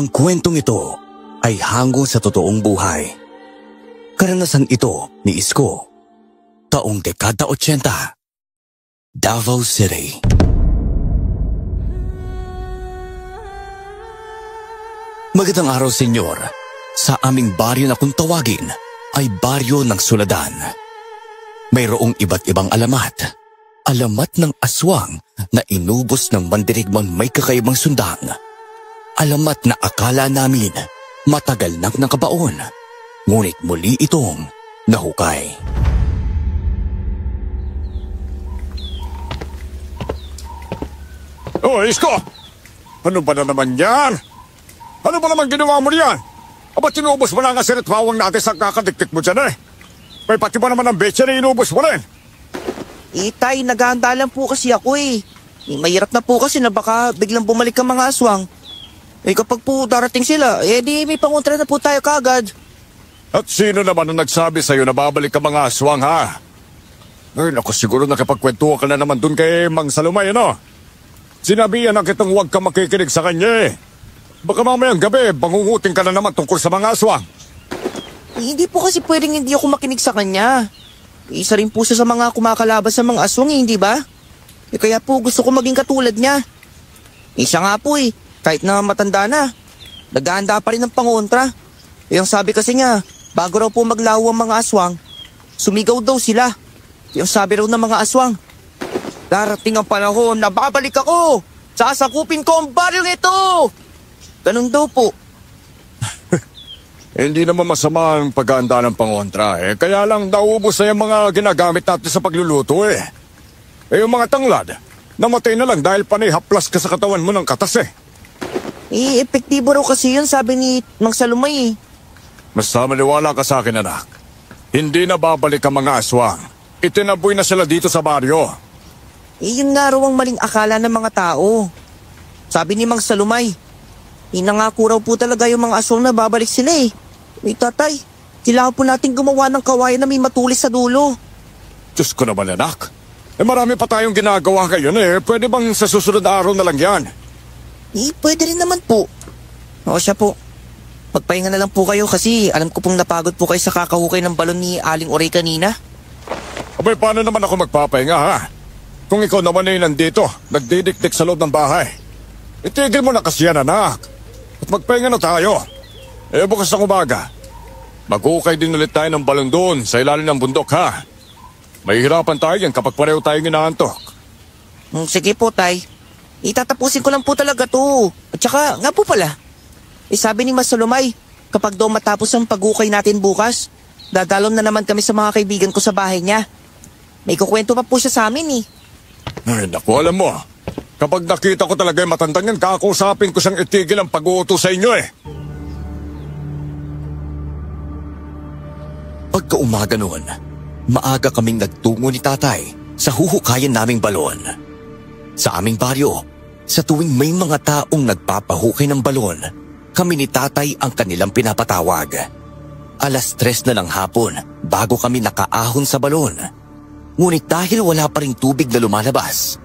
Ang kwentong ito ay hango sa totoong buhay. Karanasan ito ni Isko. Taong dekada 80. Davao City. Magandang araw, senyor. Sa aming baryo na kung tawagin ay baryo ng Suladan. Mayroong iba't ibang alamat. Alamat ng aswang na inubos ng mandirigmang may kakaibang sundang. Alamat na akala namin matagal nang nakabaon, ngunit muli itong nahukay. Oh, Isko! Ano ba na naman yan? Ano ba naman ginawa mo riyan? Aba, tinubos mo na nga siritwawang natin sa kakadiktik mo dyan eh. May pati ba naman ang betya na inubos mo rin? Tay, naghahanda lang po kasi ako eh. Mahirap na po kasi na baka biglang bumalik ang mga aswang. Kapag po darating sila, di may pangontra na po tayo kagad. At sino naman ang nagsabi sa'yo na babalik ang mga aswang, ha? Ay, naku, siguro nakapagkwentuhan ka na naman dun kay Mang Salumay, ano? Sinabihan na kitang huwag ka makikinig sa kanya eh. Baka mamayang gabi, bangungutin ka na naman tungkol sa mga aswang. Hindi po kasi pwedeng hindi ako makinig sa kanya. Isa rin po siya sa mga kumakalabas sa mga aswang, hindi ba? Kaya po gusto ko maging katulad niya. Siya nga po eh. Kahit na matanda na, naghahanda pa rin ng pangontra. Yung sabi kasi niya, bago raw po maglaho ang mga aswang, sumigaw daw sila. Yung sabi raw ng mga aswang, darating ang panahon na babalik ako! Sasakupin ko ang baryong ito! Ganun daw po. Hindi naman masama ang paghahanda ng pangontra eh. Kaya lang naubos na yung mga ginagamit natin sa pagluluto eh. Yung mga tanglad, namatay na lang dahil panay haplas ka sa katawan mo ng katas eh. Epektibo raw kasi yun, sabi ni Mang Salumay eh. Basta maniwala ka sa akin, anak. Hindi na babalik ang mga aswang. Itinaboy na sila dito sa baryo. Yun nga raw ang maling akala ng mga tao. Sabi ni Mang Salumay, nangako raw po talaga yung mga aswang na babalik sila eh. Tatay, kailangan po natin gumawa ng kawayan na may matulis sa dulo. Diyos ko naman, anak. Marami pa tayong ginagawa ngayon eh. Pwede bang sa susunod na araw na lang yan? Pwede rin naman po. O siya po. Magpahinga na lang po kayo kasi alam ko pong napagod po kayo sa kakahukay ng balon ni Aling Oray kanina. Abay, paano naman ako magpapahinga, ha? Kung ikaw naman ay nandito, nagdidikdik sa loob ng bahay. Itigil mo na kasi yan, anak. At magpahinga na tayo. Bukas ng umaga, mag-ukay din ulit tayo ng balon doon sa ilalim ng bundok, ha? Mahihirapan tayo yan kapag pareho tayong inaantok. Sige po, tay. Itatapusin ko lang po talaga to. At saka, nga po pala. Sabi ni Mas Salumay, kapag daw matapos ang pag-ukay natin bukas, dadalon na naman kami sa mga kaibigan ko sa bahay niya. May kukwento pa po siya sa amin eh. Ay, naku, alam mo, kapag nakita ko talaga yung matandang yan, kakausapin ko siyang itigil ang pag-uutos sa inyo eh. Pagkaumaga noon, maaga kaming nagtungo ni tatay sa huhukayan naming balon. Sa aming baryo, sa tuwing may mga taong nagpapahukay ng balon, kami ni tatay ang kanilang pinapatawag. 3:00 na ng hapon bago kami nakaahon sa balon. Ngunit dahil wala pa ring tubig na lumalabas,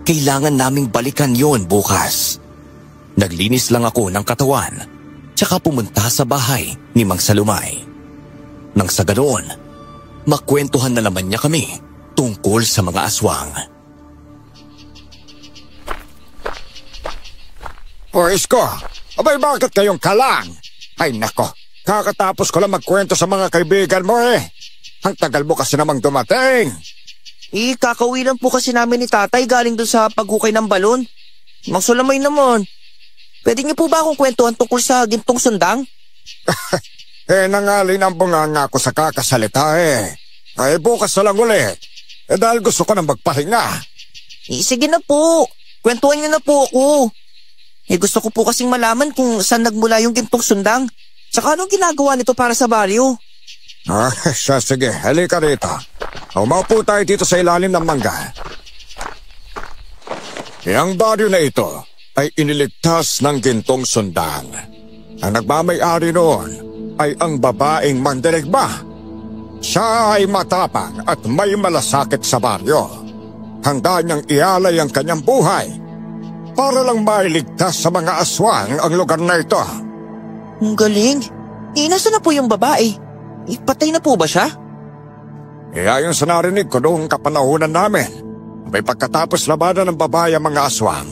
kailangan naming balikan yon bukas. Naglinis lang ako ng katawan, tsaka pumunta sa bahay ni Mang Salumay. Nang sa ganoon, makwentuhan na naman niya kami tungkol sa mga aswang. O Isko, abay bakit kayong kalang? Ay nako, kakatapos ko lang magkwento sa mga kaibigan mo eh. Ang tagal mo kasi namang dumating. Kakauwi lang po kasi namin ni tatay galing doon sa paghukay ng balon. Mang Salumay naman, pwede niyo po ba akong kwentuhan tungkol sa gintong sundang? Nangalin ang bunganga ko sa kakasalita eh. Ay bukas na lang ulit. Dahil gusto ko nang magpahinga. Sige na po, kwentuhan niyo na po ako. Gusto ko po kasing malaman kung saan nagmula yung gintong sundang. Tsaka anong ginagawa nito para sa baryo? Sige, halika rito. Umaupo tayo dito sa ilalim ng mangga. Ang baryo na ito ay iniligtas ng gintong sundang. Ang nagmamay-ari noon ay ang babaeng mandirigma. Siya ay matapang at may malasakit sa baryo. Handa niyang ialay ang kanyang buhay para lang mailigtas sa mga aswang ang lugar na ito. Ang galing. Nasaan na po yung babae? Patay na po ba siya? Ayon sa narinig ko noong kapanahunan namin, may pagkatapos labanan ng babae ang mga aswang.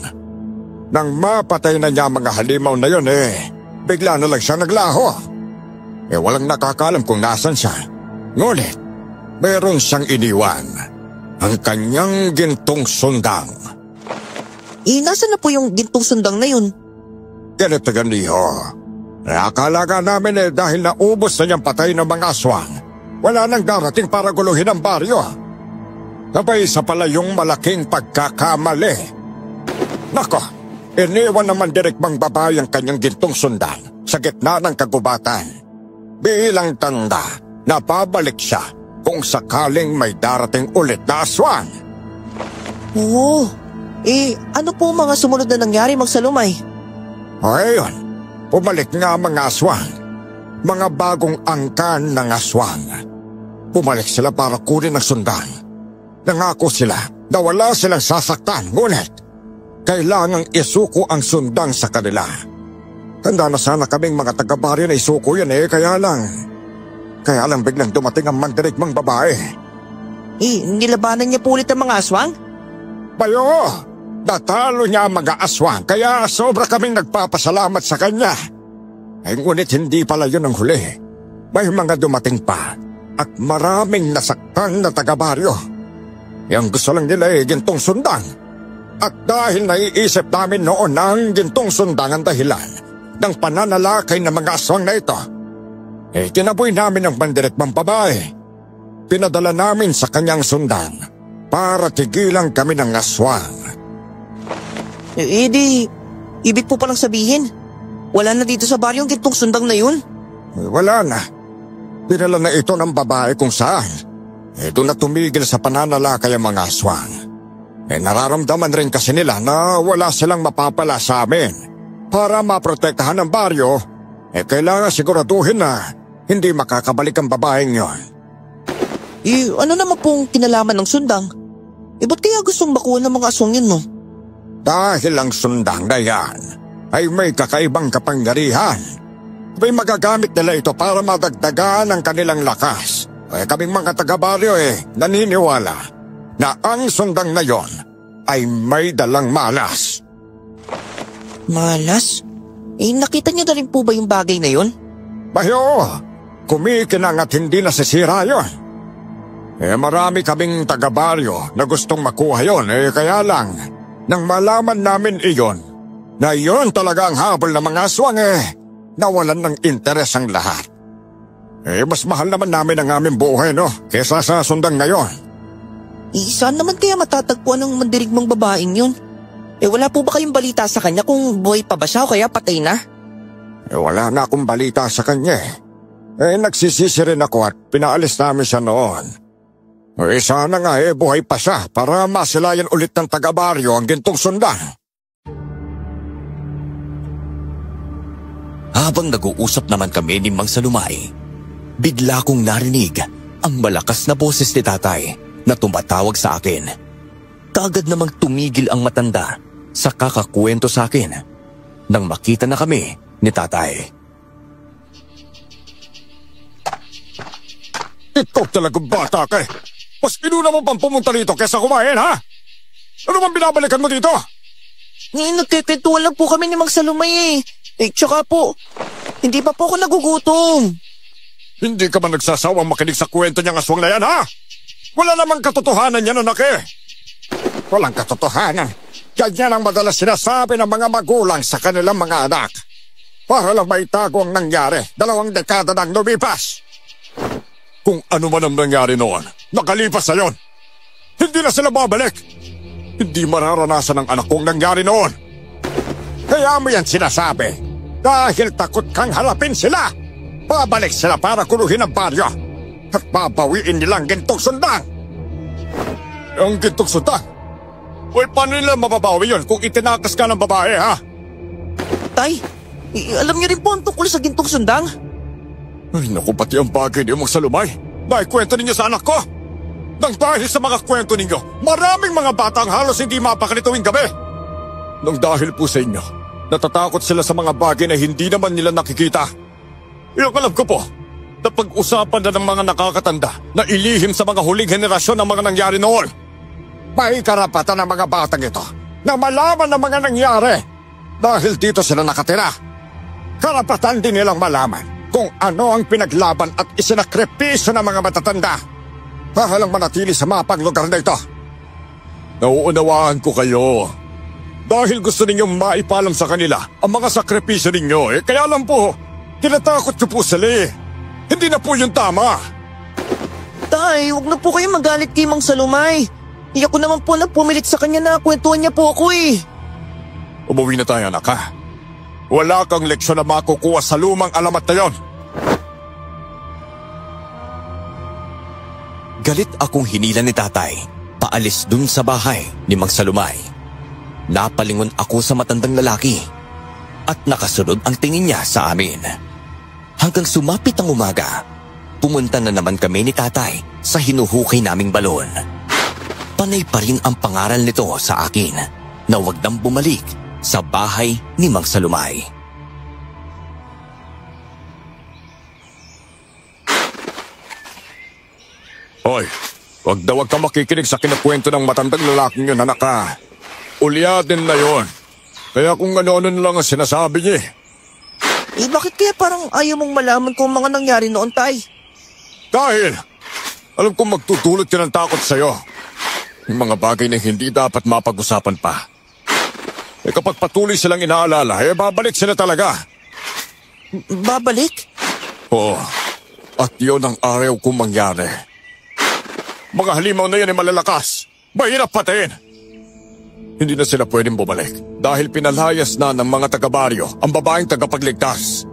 Nang mapatay na niya ang mga halimaw na yun bigla na lang siya naglaho. Walang nakakalam kung nasan siya. Ngunit, meron siyang iniwan. Ang kanyang gintong sundang. Nasaan na po yung gintong sundang na yun? Ganito ganiho. Akala nga namin dahil naubos na niyang patay ng mga aswang, wala nang darating para guluhin ang baryo. Sabay isa pala yung malaking pagkakamali. Nako, iniwan naman direkbang babae ang kanyang gintong sundang sa gitna ng kagubatan. Bilang tanda na babalik siya kung sakaling may darating ulit na aswang. Oo. Ano po mga sumunod na nangyari, Magsalumay? Ayun, pumalik nga mga aswang. Mga bagong angkan ng aswang. Pumalik sila para kunin ang sundang. Nangako sila na wala silang sasaktan, ngunit kailangang isuko ang sundang sa kanila. Handa na sana kaming mga taga-baryo na isuko yan kaya lang biglang dumating ang mandirigmang babae. Nilabanan niya po ulit ang mga aswang? Bayo, natalo niya ang mga aswang kaya sobra kaming nagpapasalamat sa kanya. Ngunit hindi pala yun ang huli. May mga dumating pa at maraming nasaktan na taga-baryo. Yang gusto lang nila gintong sundang. At dahil naiisip namin noon na ang gintong sundang ang dahilan ng pananalakay ng mga aswang na ito, tinaboy namin ang mandirigmang babae. Pinadala namin sa kanyang sundang para tigilan kami ng aswang. Ibig po palang sabihin, wala na dito sa baryong gintong sundang na yun? Wala na. Pinala na ito ng babae kung saan. Doon na tumigil sa pananalakay ang mga aswang. Nararamdaman rin kasi nila na wala silang mapapala sa amin. Para maprotektahan ang baryo, kailangan siguraduhin na hindi makakabalik ang babaeng yon. Ano naman pong kinalaman ng sundang? Ba't kaya gustong makuha ng mga aswang yun, no? Dahil ang sundang na yan ay may kakaibang kapangyarihan. May magagamit nila ito para madagdagan ang kanilang lakas. Kaming mga taga-baryo naniniwala na ang sundang na yon ay may dalang malas. Malas? Nakita niyo na rin po ba yung bagay na yun? Bayo, kumikinang at hindi nasisira yun. Marami kaming taga-baryo na gustong makuha yun. Kaya lang, nang malaman namin iyon, na yun talaga ang habol ng mga aswang nawalan ng interes ang lahat. Mas mahal naman namin ang aming buhay, no? Kesa sa sundang na yun. Saan naman kaya matatagpuan ng mandirigmang babaeng yun? Wala po ba kayong balita sa kanya kung buhay pa ba siya o kaya patay na? Wala na akong balita sa kanya. Nagsisisi rin ako at pinaalis namin siya noon. Sana nga buhay pa siya para masilayan ulit ng taga-baryo ang gintong sundang. Habang nag-uusap naman kami ni Mang Salumay, bigla kong narinig ang malakas na boses ni Tatay na tumatawag sa akin. Kaagad namang tumigil ang matanda sa kakakwento sa akin nang makita na kami ni Tatay. Ikaw talagang bata ka Mas inuna mo pang pumunta rito kesa kumain, ha? Ano bang binabalikan mo dito? Nagkikwentuhan lang po kami ni Mang Salumay tsaka po, hindi pa po ako nagugutom. Hindi ka ba nagsasawang makinig sa kwento niyang aswang na yan, ha? Wala namang katotohanan yan, anak Walang katotohanan. Ganyan ang madalas sinasabi ng mga magulang sa kanilang mga anak. Para lang maitago ang nangyari 2 dekada nang lumipas. Kung ano man ang nangyari noon, nakalipas na yon. Hindi na sila babalik. Hindi mararanasan ng anak kong nangyari noon. Kaya mo yan sinasabi dahil takot kang harapin sila. Babalik sila para kuluhin ang baryo at babawiin nilang gintong sundang. Ang gintong sundang? Paano nila mababawi yun kung itinakas ka ng babae, ha? Tay, alam niyo rin po ang tungkol sa gintong sundang? Ay, naku, pati ang bagay niyo, Mang Salumay. Dahil kwento ninyo sa anak ko. Nang dahil sa mga kwento ninyo, maraming mga bata ang halos hindi mapakali tuwing gabi. Nung dahil po sa inyo, natatakot sila sa mga bagay na hindi naman nila nakikita. Yung alam ko po, na pag-usapan na ng mga nakakatanda na ilihim sa mga huling henerasyon ang mga nangyari noon. May karapatan ng mga batang ito na malaman ang mga nangyari dahil dito sila nakatira. Karapatan din nilang malaman kung ano ang pinaglaban at isinakripisyo ng mga matatanda para lang manatili sa mapang lugar na ito. Nauunawaan ko kayo dahil gusto ninyong maipalam sa kanila ang mga sakripisyo ninyo. Kaya lang po, tinatakot ko po sila eh. Hindi na po yung tama. Tay, huwag na po kayo magalit kay Mang Salumay. Iyak ko naman po na pumilit sa kanya na kwentuhan niya po ako eh. Umuwi na tayo, anak, ha? Wala kang leksyon na makukuha sa lumang alamat na yon. Galit akong hinila ni tatay, paalis dun sa bahay ni Mang Salumay. Napalingon ako sa matandang lalaki at nakasunod ang tingin niya sa amin. Hanggang sumapit ang umaga, pumunta na naman kami ni tatay sa hinuhukay naming balon. Panay pa rin ang pangaral nito sa akin na huwag nang bumalik sa bahay ni Mang Salumay. Hoy, wag kang makikinig sa kinakwento ng matandang lalaking yun, anak, ha? Ulyatin na yon. Kaya kung ano-ano lang ang sinasabi niya. Bakit kaya parang ayaw mong malaman kung mga nangyari noon, tay? Dahil, alam kong magtutulot yun ng takot sa'yo. Yung mga bagay na hindi dapat mapag-usapan pa. Kapag patuloy silang inaalala, babalik sila talaga. Babalik? Oo, at yun ang araw kong mangyari. Mga halimaw na yan ay malalakas. Mahirap patayin. Hindi na sila pwedeng bumalik dahil pinalayas na ng mga taga-baryo ang babaeng tagapagligtas.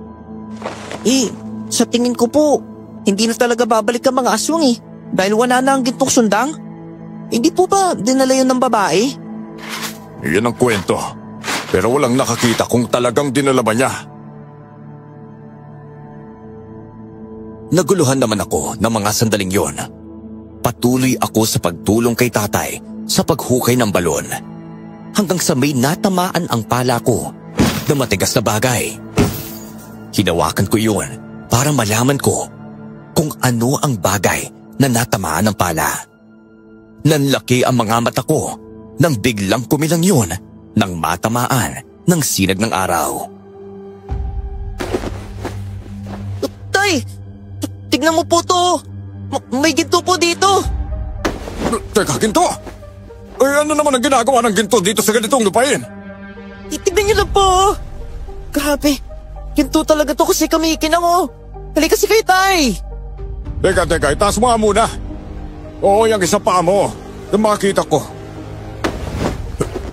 Sa tingin ko po, hindi na talaga babalik ang mga aswang eh. Dahil wala na ang gintong sundang. Hindi po ba dinala yun ng babae? Iyan ang kwento. Pero walang nakakita kung talagang dinala ba niya. Naguluhan naman ako ng mga sandaling yon. Patuloy ako sa pagtulong kay tatay sa paghukay ng balon. Hanggang sa may natamaan ang pala ko na matigas na bagay. Hinawakan ko yun para malaman ko kung ano ang bagay na natamaan ng pala. Nanlaki ang mga mata ko nang biglang kumilang yun nang matamaan ng sinag ng araw. Tay! Tignan mo po to! May ginto po dito! Teka, ginto? Ano naman ang ginagawa ng ginto dito sa ganitong lupain? Itignan niyo lang po! Grabe! Ginto talaga to kasi kamikinang oh! Halika si kayo, tay! Teka, itaas mo nga muna. Oo, yung isa pa mo. Yung makita ko.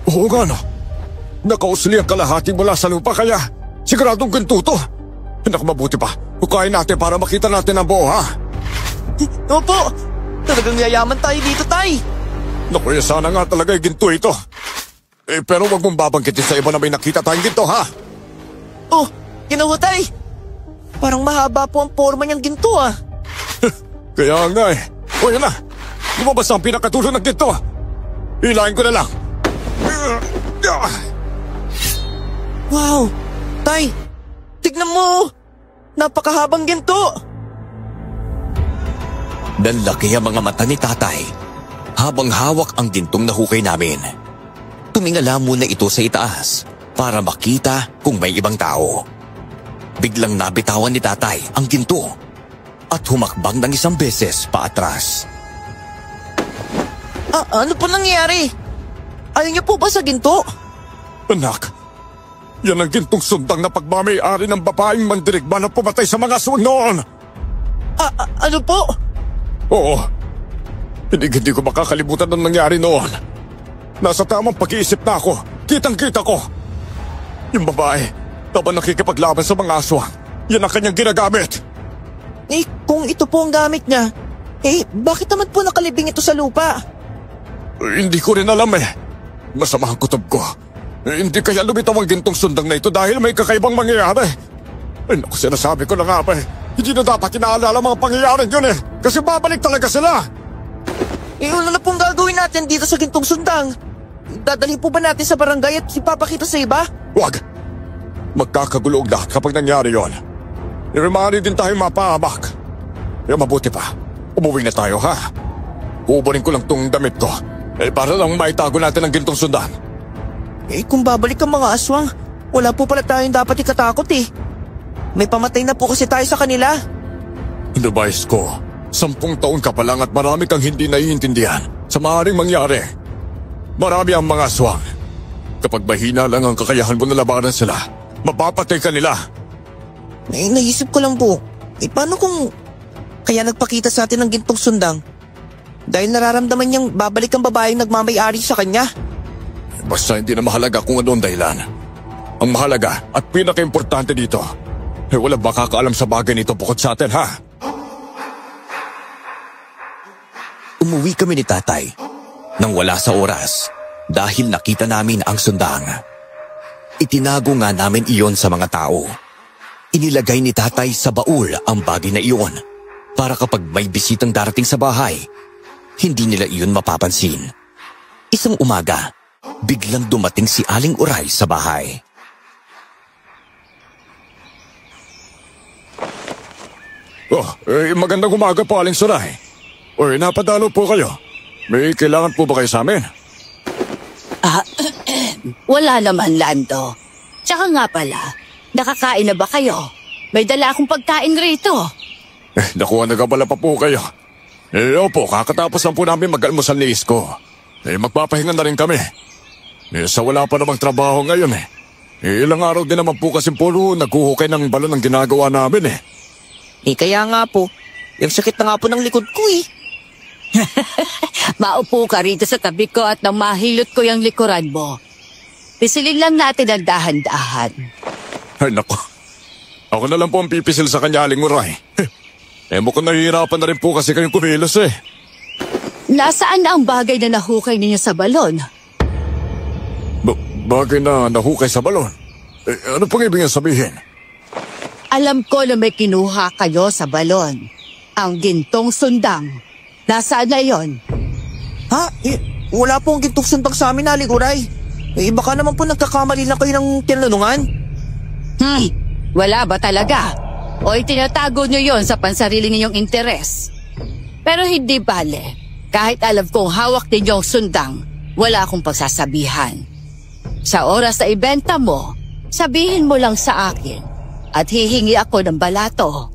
Oo nga no. Nakausli ang kalahati mula sa lupa kaya siguradong ginto to. Mabuti pa. Hukayin natin para makita natin ang buo, ha? Opo! Talagang yayaman tayo dito, tay! Naku, sana nga talaga yung ginto ito. Pero wag mong babangkitin sa iba na may nakita tayong ginto, ha? Oh, ginawa, tay! Parang mahaba po ang forma niyang ginto, ah. Kaya nga eh. O yan na. Lumabas ang pinakatulo ng ginto. Hilahin ko na lang. Wow! Tay! Tignan mo! Napakahabang ginto! Nanlaki ang mga mata ni tatay habang hawak ang gintong nahukay namin. Tumingala muna ito sa itaas para makita kung may ibang tao. Biglang nabitawan ni tatay ang ginto at humakbang ng isang beses paatras. Ano po nangyari? Ayaw niyo po ba sa ginto? Anak, yan ang gintong sundang na pagmamay-ari ng babaeng mandirigma na pumatay sa mga aswang noon. Ano po? Oo. Hindi ko makakalimutan ang nangyari noon. Nasa tamang pag-iisip na ako. Kitang-kita ko. Yung babae, habang nakikipaglaban sa mga aswang, yan ang kanyang ginagamit. Kung ito po ang gamit niya, bakit naman po nakalibing ito sa lupa? Hindi ko rin alam eh. Masama ang kutob ko. Hindi kaya lumitaw ang gintong sundang na ito dahil may kakaibang mangyayari. Naku, sinasabi ko na nga ba eh. Hindi na dapat inaalala mga pangyayaring yun eh. Kasi babalik talaga sila. Ano na pong gagawin natin dito sa gintong sundang? Dadalhin po ba natin sa barangay at ipapakita sa iba? Wag! Magkakagulo ang lahat kapag nangyari yon. Maaari din tayong mapahamak. Kaya mabuti pa, umuwi na tayo ha. Kuuburin ko lang tong damit ko. Para lang maitago natin ang gintong sundan. Kung babalik ang mga aswang, wala po pala tayong dapat ikatakot eh. May pamatay na po kasi tayo sa kanila. Inubais ko, 10 taon ka pa lang at marami kang hindi naiintindihan sa maaaring mangyari. Marami ang mga aswang. Kapag mahina lang ang kakayahan mo na labanan sila, mapapatay ka nila. Naisip ko lang po, paano kung kaya nagpakita sa atin ng gintong sundang? Dahil nararamdaman niyang babalik ang babaeng nagmamay-ari sa kanya. Basta hindi na mahalaga kung ano ang dahilan. Ang mahalaga at pinaka-importante dito, wala makakaalam sa bagay nito bukod sa atin ha. Umuwi kami ni tatay nang wala sa oras dahil nakita namin ang sundang. Itinago nga namin iyon sa mga tao. Inilagay ni tatay sa baul ang bagay na iyon para kapag may bisitang darating sa bahay, hindi nila iyon mapapansin. Isang umaga, biglang dumating si Aling Uray sa bahay. Magandang umaga po, Aling Suray. Napadalo po kayo. May kailangan po ba kayo sa amin? Wala naman, Lando. Tsaka nga pala, nakakain na ba kayo? May dala akong pagkain rito. Nakuha nagabala pa po kayo. Opo, kakatapos lang po namin mag-almusal ni Isko. Magpapahinga na rin kami. Sa wala pa namang trabaho ngayon ilang araw din naman po kasi puro naghuhukay ng balon ang ginagawa namin Kaya nga po, yung sakit na nga po ng likod ko Maupo ka rito sa tabi ko at nang mahilot ko yung likuran mo. Pisilin lang natin ang dahan-dahan. Ay nako, ako na lang po ang pipisil sa kanya, Aling Uray. Mukhang nahihirapan na rin po kasi kayong kumilos Nasaan na ang bagay na nahukay ninyo sa balon? Bagay na nahukay sa balon? Ano pong ibig sabihin? Alam ko na may kinuha kayo sa balon. Ang gintong sundang. Nasaan na yon? Ha? Wala po ang gintong sundang sa amin, Aling Uray. Baka naman po nagkakamali lang kayo ng tinanungan. Wala ba talaga? O itinatago nyo yon sa pansarili ninyong interes? Pero hindi bale. Kahit alam kong hawak ninyo ang sundang, wala akong pagsasabihan. Sa oras na ibenta mo, sabihin mo lang sa akin at hihingi ako ng balato.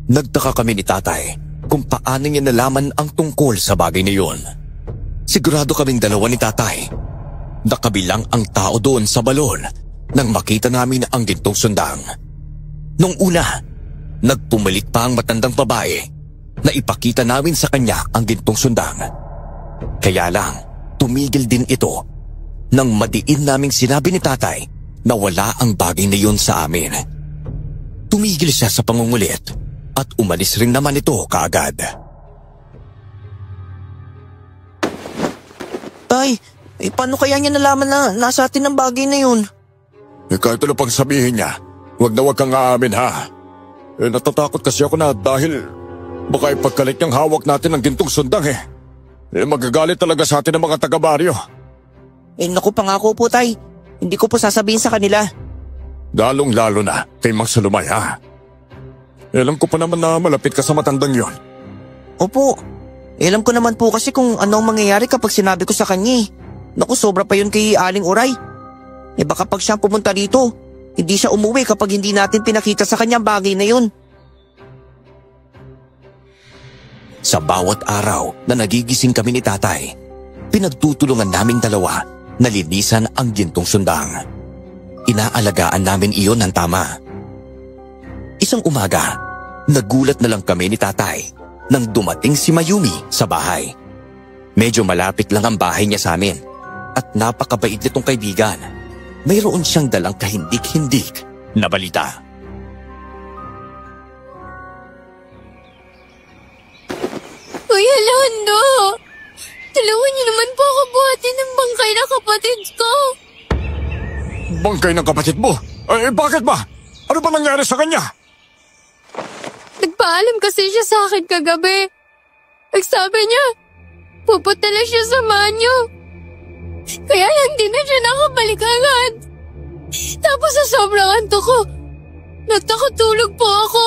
Nagtaka kami ni tatay kung paano niya nalaman ang tungkol sa bagay na yun. Sigurado kaming dalawa ni tatay. Nakabilang ang tao doon sa balon nang makita namin ang gintong sundang. Nung una, nagpumalit pa ang matandang babae na ipakita namin sa kanya ang gintong sundang. Kaya lang, tumigil din ito nang madiin naming sinabi ni tatay na wala ang bagay na yun sa amin. Tumigil siya sa pangungulit at umalis rin naman ito kaagad. Tay, paano kaya niya nalaman na nasa atin ang bagay na yun? Kahit ano pang sabihin niya, wag na wag kang aamin ha. Natatakot kasi ako na dahil baka ipagkalit niyang hawak natin ang gintong sundang magagalit talaga sa atin ang mga taga-baryo. Naku, pangako po tay, hindi ko po sasabihin sa kanila. Lalong-lalo na kay Mang Salumay ha. Alam ko pa naman na malapit ka sa matandang yon. Opo, alam ko naman po kasi kung anong mangyayari kapag sinabi ko sa kanya. Naku, sobra pa yun kay Aling Uray. Baka pag siya pumunta dito, hindi siya umuwi kapag hindi natin pinakita sa kanya bagay na yun. Sa bawat araw na nagigising kami ni tatay, pinagtutulungan naming dalawa na linisan ang gintong sundang. Inaalagaan namin iyon ng tama. Isang umaga, nagulat na lang kami ni tatay nang dumating si Mayumi sa bahay. Medyo malapit lang ang bahay niya sa amin at napakabait nitong kaibigan. Mayroon siyang dalang kahindik-hindik na balita. Kuya Lando, tulungan niyo naman po ako buhatin ng bangkay na kapatid ko. Bangkay ng kapatid mo? Bakit ba? Ano ba nangyari sa kanya? Nagpaalam kasi siya sa akin kagabi. Nagsabi niya, pupunta na siya sa banyo. Kaya lang di na siya nakabalik agad. Tapos sa sobrang antok ko, nakatulog po ako.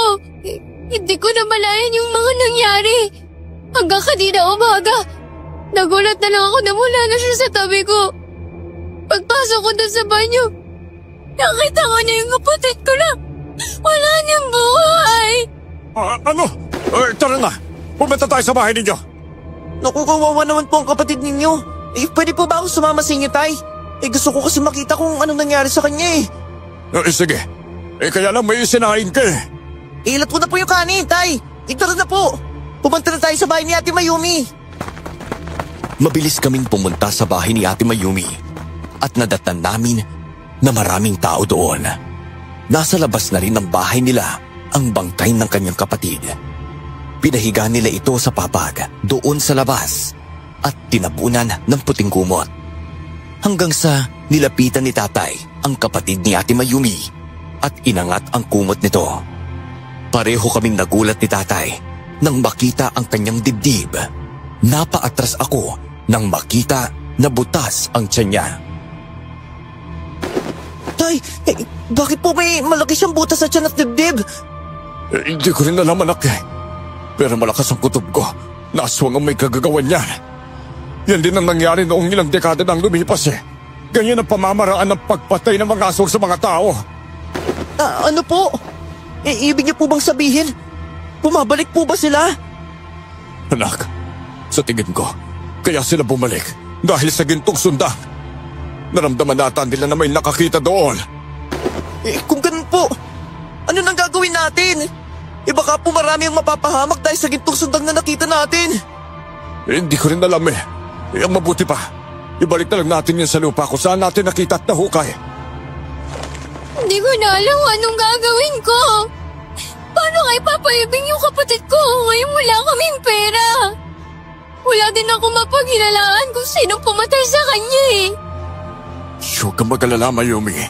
Hindi ko na malayan yung mga nangyari. Hanggang kanina umaga, nagulat na lang ako na wala na siya sa tabi ko. Pagpasok ko doon sa banyo, nakita ko niya yung kapatid ko na wala niyang buhay. Ano? Tara na. Pumunta tayo sa bahay ninyo. Naku, kawawa naman po ang kapatid ninyo. Pwede po ba ako sumama sa inyo, Tay? Gusto ko kasi makita kung anong nangyari sa kanya Sige. Kaya lang may isinain ka Ilat ko na po yung kanin, Tay. Tara na po. Pumunta na tayo sa bahay ni Ate Mayumi. Mabilis kaming pumunta sa bahay ni Ate Mayumi at nadatnan namin na maraming tao doon. Nasa labas na rin ng bahay nila ang bangkay ng kanyang kapatid. Pinahiga nila ito sa papag doon sa labas at tinabunan ng puting kumot. Hanggang sa nilapitan ni Tatay ang kapatid ni Ate Mayumi at inangat ang kumot nito. Pareho kaming nagulat ni Tatay nang makita ang kanyang dibdib. Napaatras ako nang makita na butas ang tiyan niya. Tay, bakit po may malaki siyang butas sa tiyan at dibdib? Hindi ko rin alam, anak Pero malakas ang kutob ko. Naswang ang may kagagawan niyan. Yan din ang nangyari noong ilang dekada nang lumipas Ganyan ang pamamaraan ng pagpatay ng mga aswang sa mga tao. Ano po? Ibig niyo po bang sabihin? Bumabalik po ba sila? Anak, sa tingin ko, kaya sila bumalik dahil sa gintong sundang. Naramdaman nata nila na may nakakita doon. Kung ganun po, ano nang gagawin natin? Baka po marami ang mapapahamak dahil sa gintong sundang na nakita natin. Hindi ko rin alam ang mabuti pa, ibalik na lang natin yan sa lupa kung saan natin nakita at nahukay. Hindi ko na alam anong gagawin ko. Paano kayo papaibig yung kapatid ko ngayon wala kaming pera? Wala din ako mapaghilalaan kung sinong pumatay sa kanya Huwag kang mag-alala, Mayumi.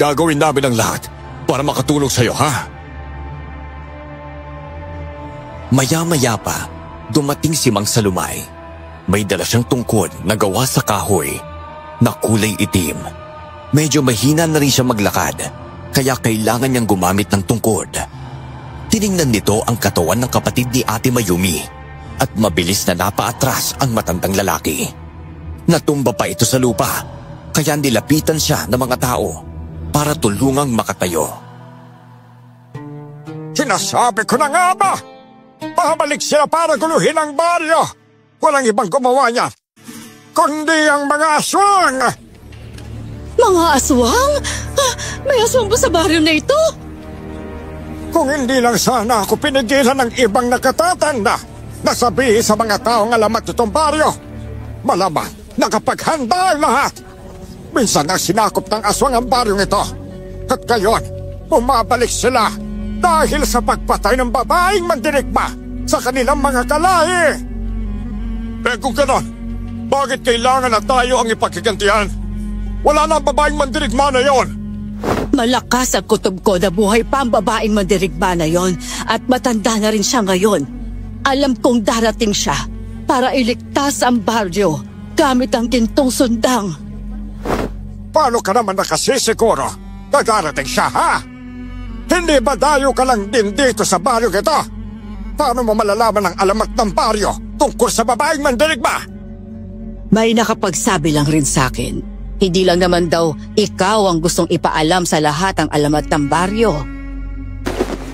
Gagawin namin ang lahat para makatulong sa'yo, ha? Maya-maya pa, dumating si Mang Salumay. May dala siyang tungkod na gawa sa kahoy na kulay itim. Medyo mahina na rin siya maglakad, kaya kailangan niyang gumamit ng tungkod. Tiningnan nito ang katawan ng kapatid ni Ate Mayumi at mabilis na napaatras ang matandang lalaki. Natumba pa ito sa lupa, kaya nilapitan siya ng mga tao para tulungang makatayo. Sinasabi ko na nga ba? Pabalik sila para guluhin ang baryo. Walang ibang gumawa niya, kundi ang mga aswang. Mga aswang? May aswang ba sa baryo na ito? Kung hindi lang sana ako pinigilan ng ibang nakatatanda na sabihin sa mga taong alamat itong baryo, malamang nakapaghanda ang lahat. Minsan ang sinakop ng aswang ang baryong ito. At ngayon, umabalik sila dahil sa pagpatay ng babaeng mandirigma sa kanilang mga kalahi. Kung ganon, bakit kailangan na tayo ang ipagkigantihan? Wala na ang babaeng mandirigma na yon. Malakas ang kutob ko na buhay pa ang babaeng mandirigma na yon at matanda na rin siya ngayon. Alam kong darating siya para iligtas ang baryo gamit ang gintong sundang. Paano ka naman nakasisiguro na darating siya, ha? Hindi ba dayo ka lang din dito sa baryo ito? Paano mo malalaman ang alamat ng baryo tungkol sa babaeng mandirigma? May nakapagsabi lang rin sa akin. Hindi lang naman daw ikaw ang gustong ipaalam sa lahat ang alamat ng baryo.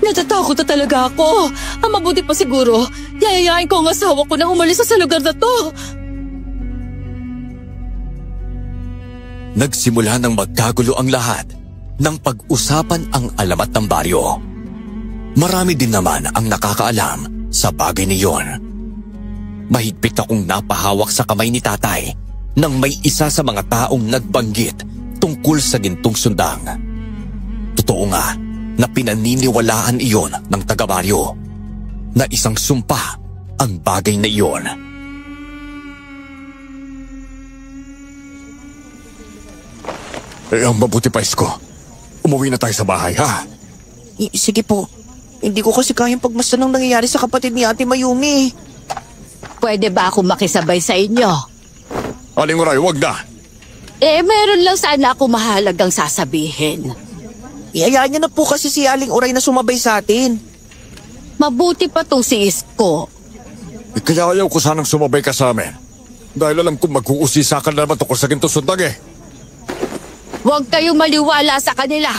Natatakot na talaga ako. Ang mabuti pa siguro, yayayain ko ang asawa ko na umalis sa lugar na to. Nagsimula ng magkagulo ang lahat nang pag-usapan ang alamat ng baryo. Marami din naman ang nakakaalam sa bagay niyon. Mahigpit akong napahawak sa kamay ni Tatay nang may isa sa mga taong nagbanggit tungkol sa gintong sundang. Totoo nga na pinaniniwalaan iyon ng taga-baryo na isang sumpa ang bagay na iyon. Ang mabuti pa, Isko. Umuwi na tayo sa bahay, ha? Sige po. Hindi ko kasi kayang pagmasdan ng nangyayari sa kapatid ni Ate Mayumi. Pwede ba ako makisabay sa inyo? Aling Uray, wag na. Meron lang sana ako mahalagang sasabihin. Iyayaan niyo na po kasi si Aling Uray na sumabay sa atin. Mabuti pa tong si Isko. Kaya ayaw ko sanang sumabay ka sa amin. Dahil alam kong mag-uusisa ka na naman tungkol sa gintong sundang eh. Huwag kayong maliwala sa kanila.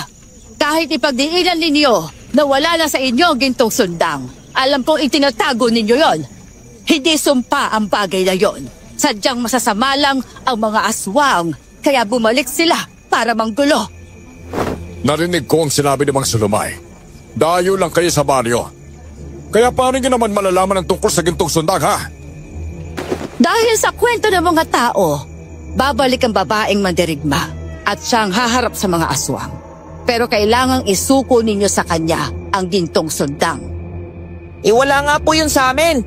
Kahit ipagdiinan ninyo na wala na sa inyo ang gintong sundang. Alam kong itinatago ninyo yon. Hindi sumpa ang bagay na yon. Sadyang masasama lang ang mga aswang. Kaya bumalik sila para manggulo. Narinig ko ang sinabi ni Mang Sulumay. Dayo lang kayo sa baryo. Kaya paano nyo naman malalaman ang tungkol sa gintong sundang, ha? Dahil sa kwento ng mga tao, babalik ang babaeng mandirigma at siyang haharap sa mga aswang. Pero kailangang isuko ninyo sa kanya ang gintong sundang. Wala nga po yun sa amin.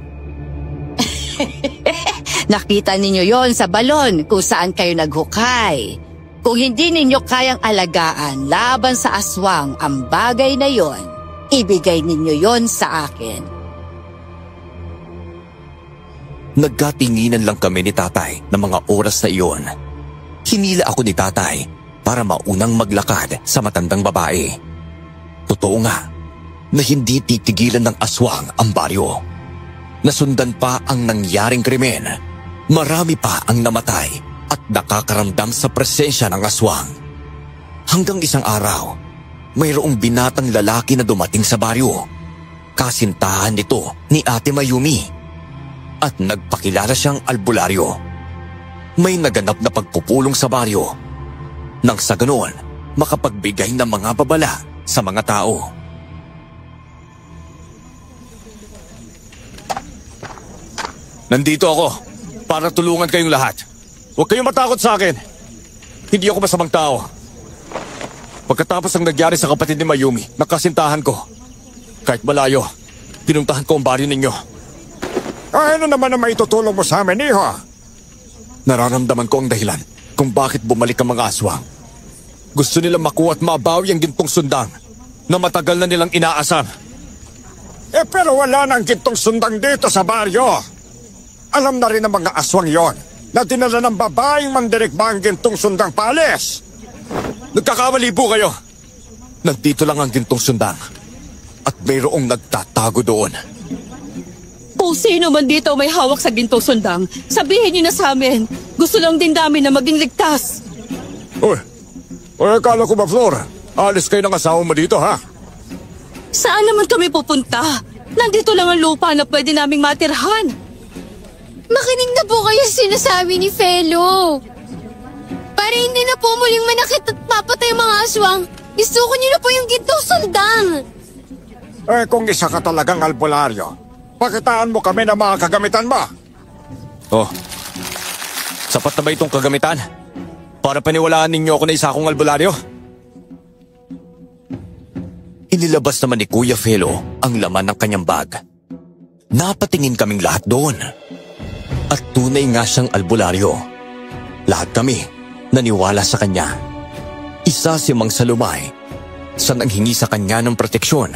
Nakita ninyo yon sa balon kung saan kayo naghukay. Kung hindi ninyo kayang alagaan laban sa aswang ang bagay na yon, ibigay ninyo yon sa akin. Nagkatinginan lang kami ni tatay ng mga oras na iyon. Hinila ako ni tatay para maunang maglakad sa matandang babae. Totoo nga na hindi titigilan ng aswang ang baryo. Nasundan pa ang nangyaring krimen. Marami pa ang namatay at nakakaramdam sa presensya ng aswang. Hanggang isang araw, mayroong binatang lalaki na dumating sa baryo. Kasintahan nito ni Ate Mayumi. At nagpakilala siyang albularyo. May naganap na pagpupulong sa baryo. Nang sa ganoon, makapagbigay ng mga babala sa mga tao. Nandito ako para tulungan kayong lahat. Huwag kayong matakot sa akin. Hindi ako masamang tao. Pagkatapos ng nagyari sa kapatid ni Mayumi, nakasintahan ko. Kahit malayo, pinuntahan ko ang baryo ninyo. Ano naman ang maitutulong mo sa amin, iho? Nararamdaman ko ang dahilan kung bakit bumalik ang mga aswang. Gusto nilang makuha at mabawi ang gintong sundang na matagal na nilang inaasam. Pero wala nang gintong sundang dito sa baryo. Alam na rin ng mga aswang yon na dinala ng babaeng mandirigma ang gintong sundang paalis. Nagkakamali po kayo. Nandito lang ang gintong sundang at mayroong nagtatago doon. Kung sino man dito may hawak sa gintong sundang, sabihin niyo na sa amin. Gusto lang din namin na maging ligtas. Uy, akala ko ba, Flor? Alis kayo ng asawa mo dito, ha? Saan naman kami pupunta? Nandito lang ang lupa na pwede naming matirhan. Makinig na po kayo sinasabi ni Felo. Para hindi na po muling manakit at papatay ang mga aswang, isuko niyo na po yung gintong sundang. Kung isa ka talagang albularyo, pakitaan mo kami ng mga kagamitan mo. Oh, sapat na ba itong kagamitan? Para paniwalaan ninyo ako na isa akong albularyo? Inilabas naman ni Kuya Felo ang laman ng kanyang bag. Napatingin kaming lahat doon. At tunay nga siyang albularyo. Lahat kami naniwala sa kanya. Isa si Mang Salumay sa nanghingi sa kanya ng proteksyon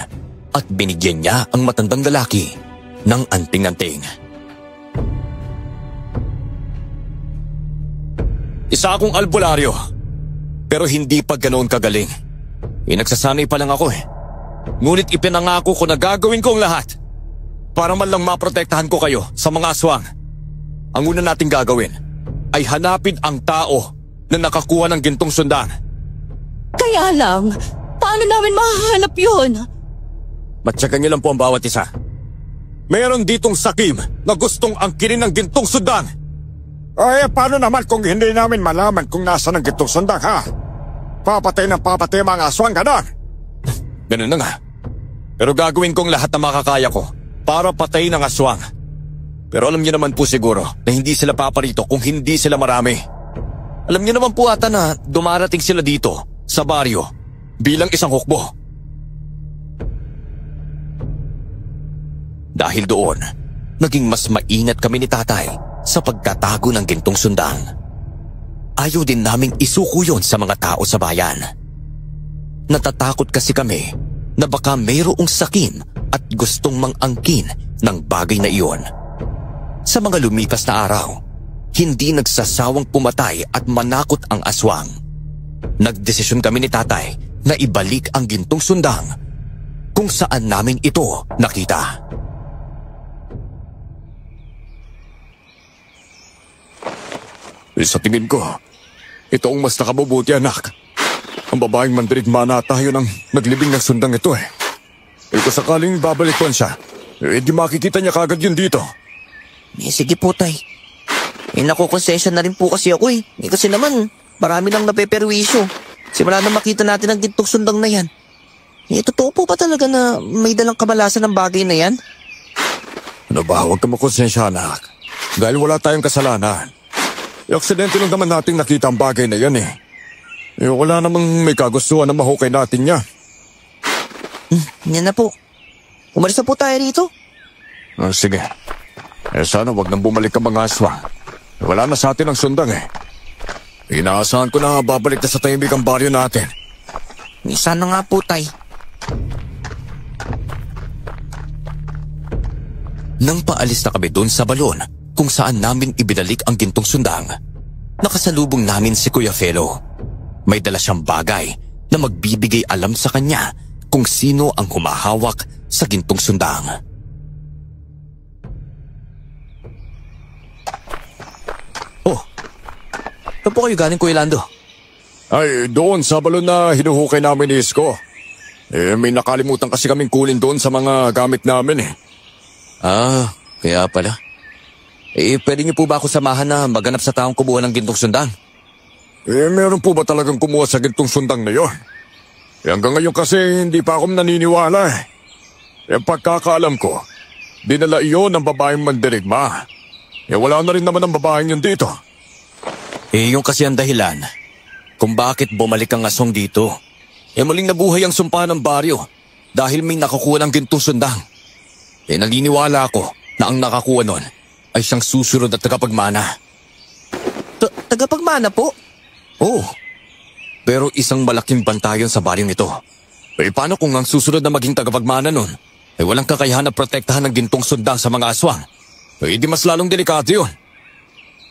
at binigyan niya ang matandang lalaki ng anting-anting. Isa akong albularyo, pero hindi pa ganoon kagaling. Nagsasanay pa lang ako eh. Ngunit ipinangako ko na gagawin ko ang lahat para man lang maprotektahan ko kayo sa mga aswang. Ang una nating gagawin ay hanapin ang tao na nakakuha ng gintong sundang. Kaya lang, paano namin mahahanap yun? Matyagan niyo lang po ang bawat isa. Mayroon ditong sakim na gustong angkinin ng gintong sundang. Paano naman kung hindi namin malaman kung nasa ng gintong sundang, ha? Papatay ng papatay mga aswang, ganon. Ganun na nga. Pero gagawin kong lahat na makakaya ko para patayin ang aswang. Pero alam niyo naman po siguro na hindi sila paparito kung hindi sila marami. Alam niyo naman po ata na dumarating sila dito sa baryo bilang isang hukbo. Dahil doon, naging mas maingat kami ni tatay sa pagtatago ng gintong sundang. Ayaw din naming isuko yon sa mga tao sa bayan. Natatakot kasi kami na baka mayroong sakim at gustong mang-angkin ng bagay na iyon. Sa mga lumipas na araw, hindi nagsasawang pumatay at manakot ang aswang. Nagdesisyon kami ni tatay na ibalik ang gintong sundang kung saan namin ito nakita. Sa tingin ko, ito ang mas nakabubuti, anak. Ang babaeng mandirigmana tayo nang naglibing ng sundang ito eh. Kung sakaling babalikwan siya, di makikita niya kagad yun dito. Sige po, tay. Nakukonsensya na rin po kasi ako eh. Kasi naman, marami nang napeperwisyo. Simula na makita natin ang gintong sundang na yan. Totoo po ba talaga na may dalang kamalasan ng bagay na yan? Ano ba, huwag ka makonsensya, anak. Dahil wala tayong kasalanan. Aksidente lang naman nating nakita ang bagay na yan eh. Wala namang may kagustuhan na mahukay natin niya. Yan na po. Umalis na po tayo rito. Sige. Sana wag nang bumalik ang mga aswang. Wala na sa atin ang sundang eh. Inaasahan ko na babalik na sa tahimik ang baryo natin. Sana nga po, tay. Nang paalis na kami doon sa balon kung saan namin ibinalik ang gintong sundang, nakasalubong namin si Kuya Felo. May dala siyang bagay na magbibigay alam sa kanya kung sino ang humahawak sa gintong sundang. Oh, saan po kayo galing, Kuya Lando? Ay, doon sa balon na hinuhukay namin ni Isko. May nakalimutan kasi kaming kunin doon sa mga gamit namin eh. Kaya pala. Pwede niyo po ba ako samahan na maghanap sa taong kumuha ng gintong sundang? Meron po ba talagang kumuha sa gintong sundang na yun? Hanggang ngayon kasi hindi pa ako naniniwala eh. Pagkakaalam ko, dinala iyon ng babaeng mandirigma. Wala na rin naman ang babaeng yun dito. Yung kasi ang dahilan kung bakit bumalik ang aswang dito. Muling nabuhay ang sumpa ng baryo dahil may nakakuha ng gintong sundang. Naniniwala ako na ang nakakuha nun ay siyang susunod at tagapagmana. Tagapagmana po? Oo. Pero isang malaking bantayan sa baryong ito. Paano kung ang susunod na maging tagapagmana nun ay walang kakayahan na protektahan ng gintong sundang sa mga aswang? Di mas lalong delikado yun.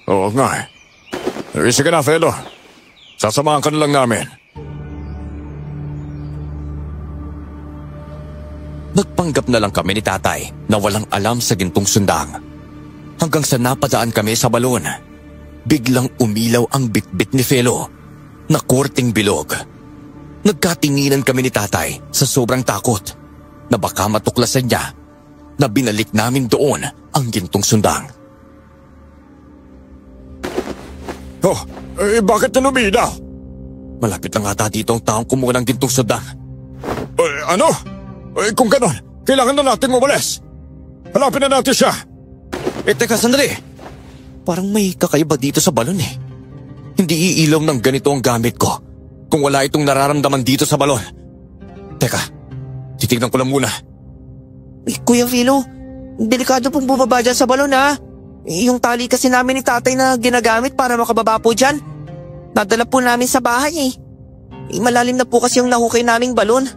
Oo nga eh. Sige na, Felo. Sasamahan ka na lang namin. Nagpanggap na lang kami ni tatay na walang alam sa gintong sundang. Hanggang sa napadaan kami sa balon, biglang umilaw ang bitbit ni Felo na korteng bilog. Nagkatinginan kami ni tatay sa sobrang takot na baka matuklasan niya na binalik namin doon ang gintong sundang. Oh, bakit na lumilaw? Malapit lang ata dito ang taong kumuha ng gintong sundang. Ano? Kung ganon, kailangan na natin umalis. Hanapin na natin siya. Teka, sandali. Parang may kakaiba dito sa balon eh. Hindi iilaw ng ganito ang gamit ko kung wala itong nararamdaman dito sa balon. Teka, titignan ko lang muna. Kuya Felo, delikado pong bumaba dyan sa balon ha. Yung tali kasi namin ni tatay na ginagamit para makababa po dyan. Nadala po namin sa bahay eh. Malalim na po kasi yung nahukay naming balon.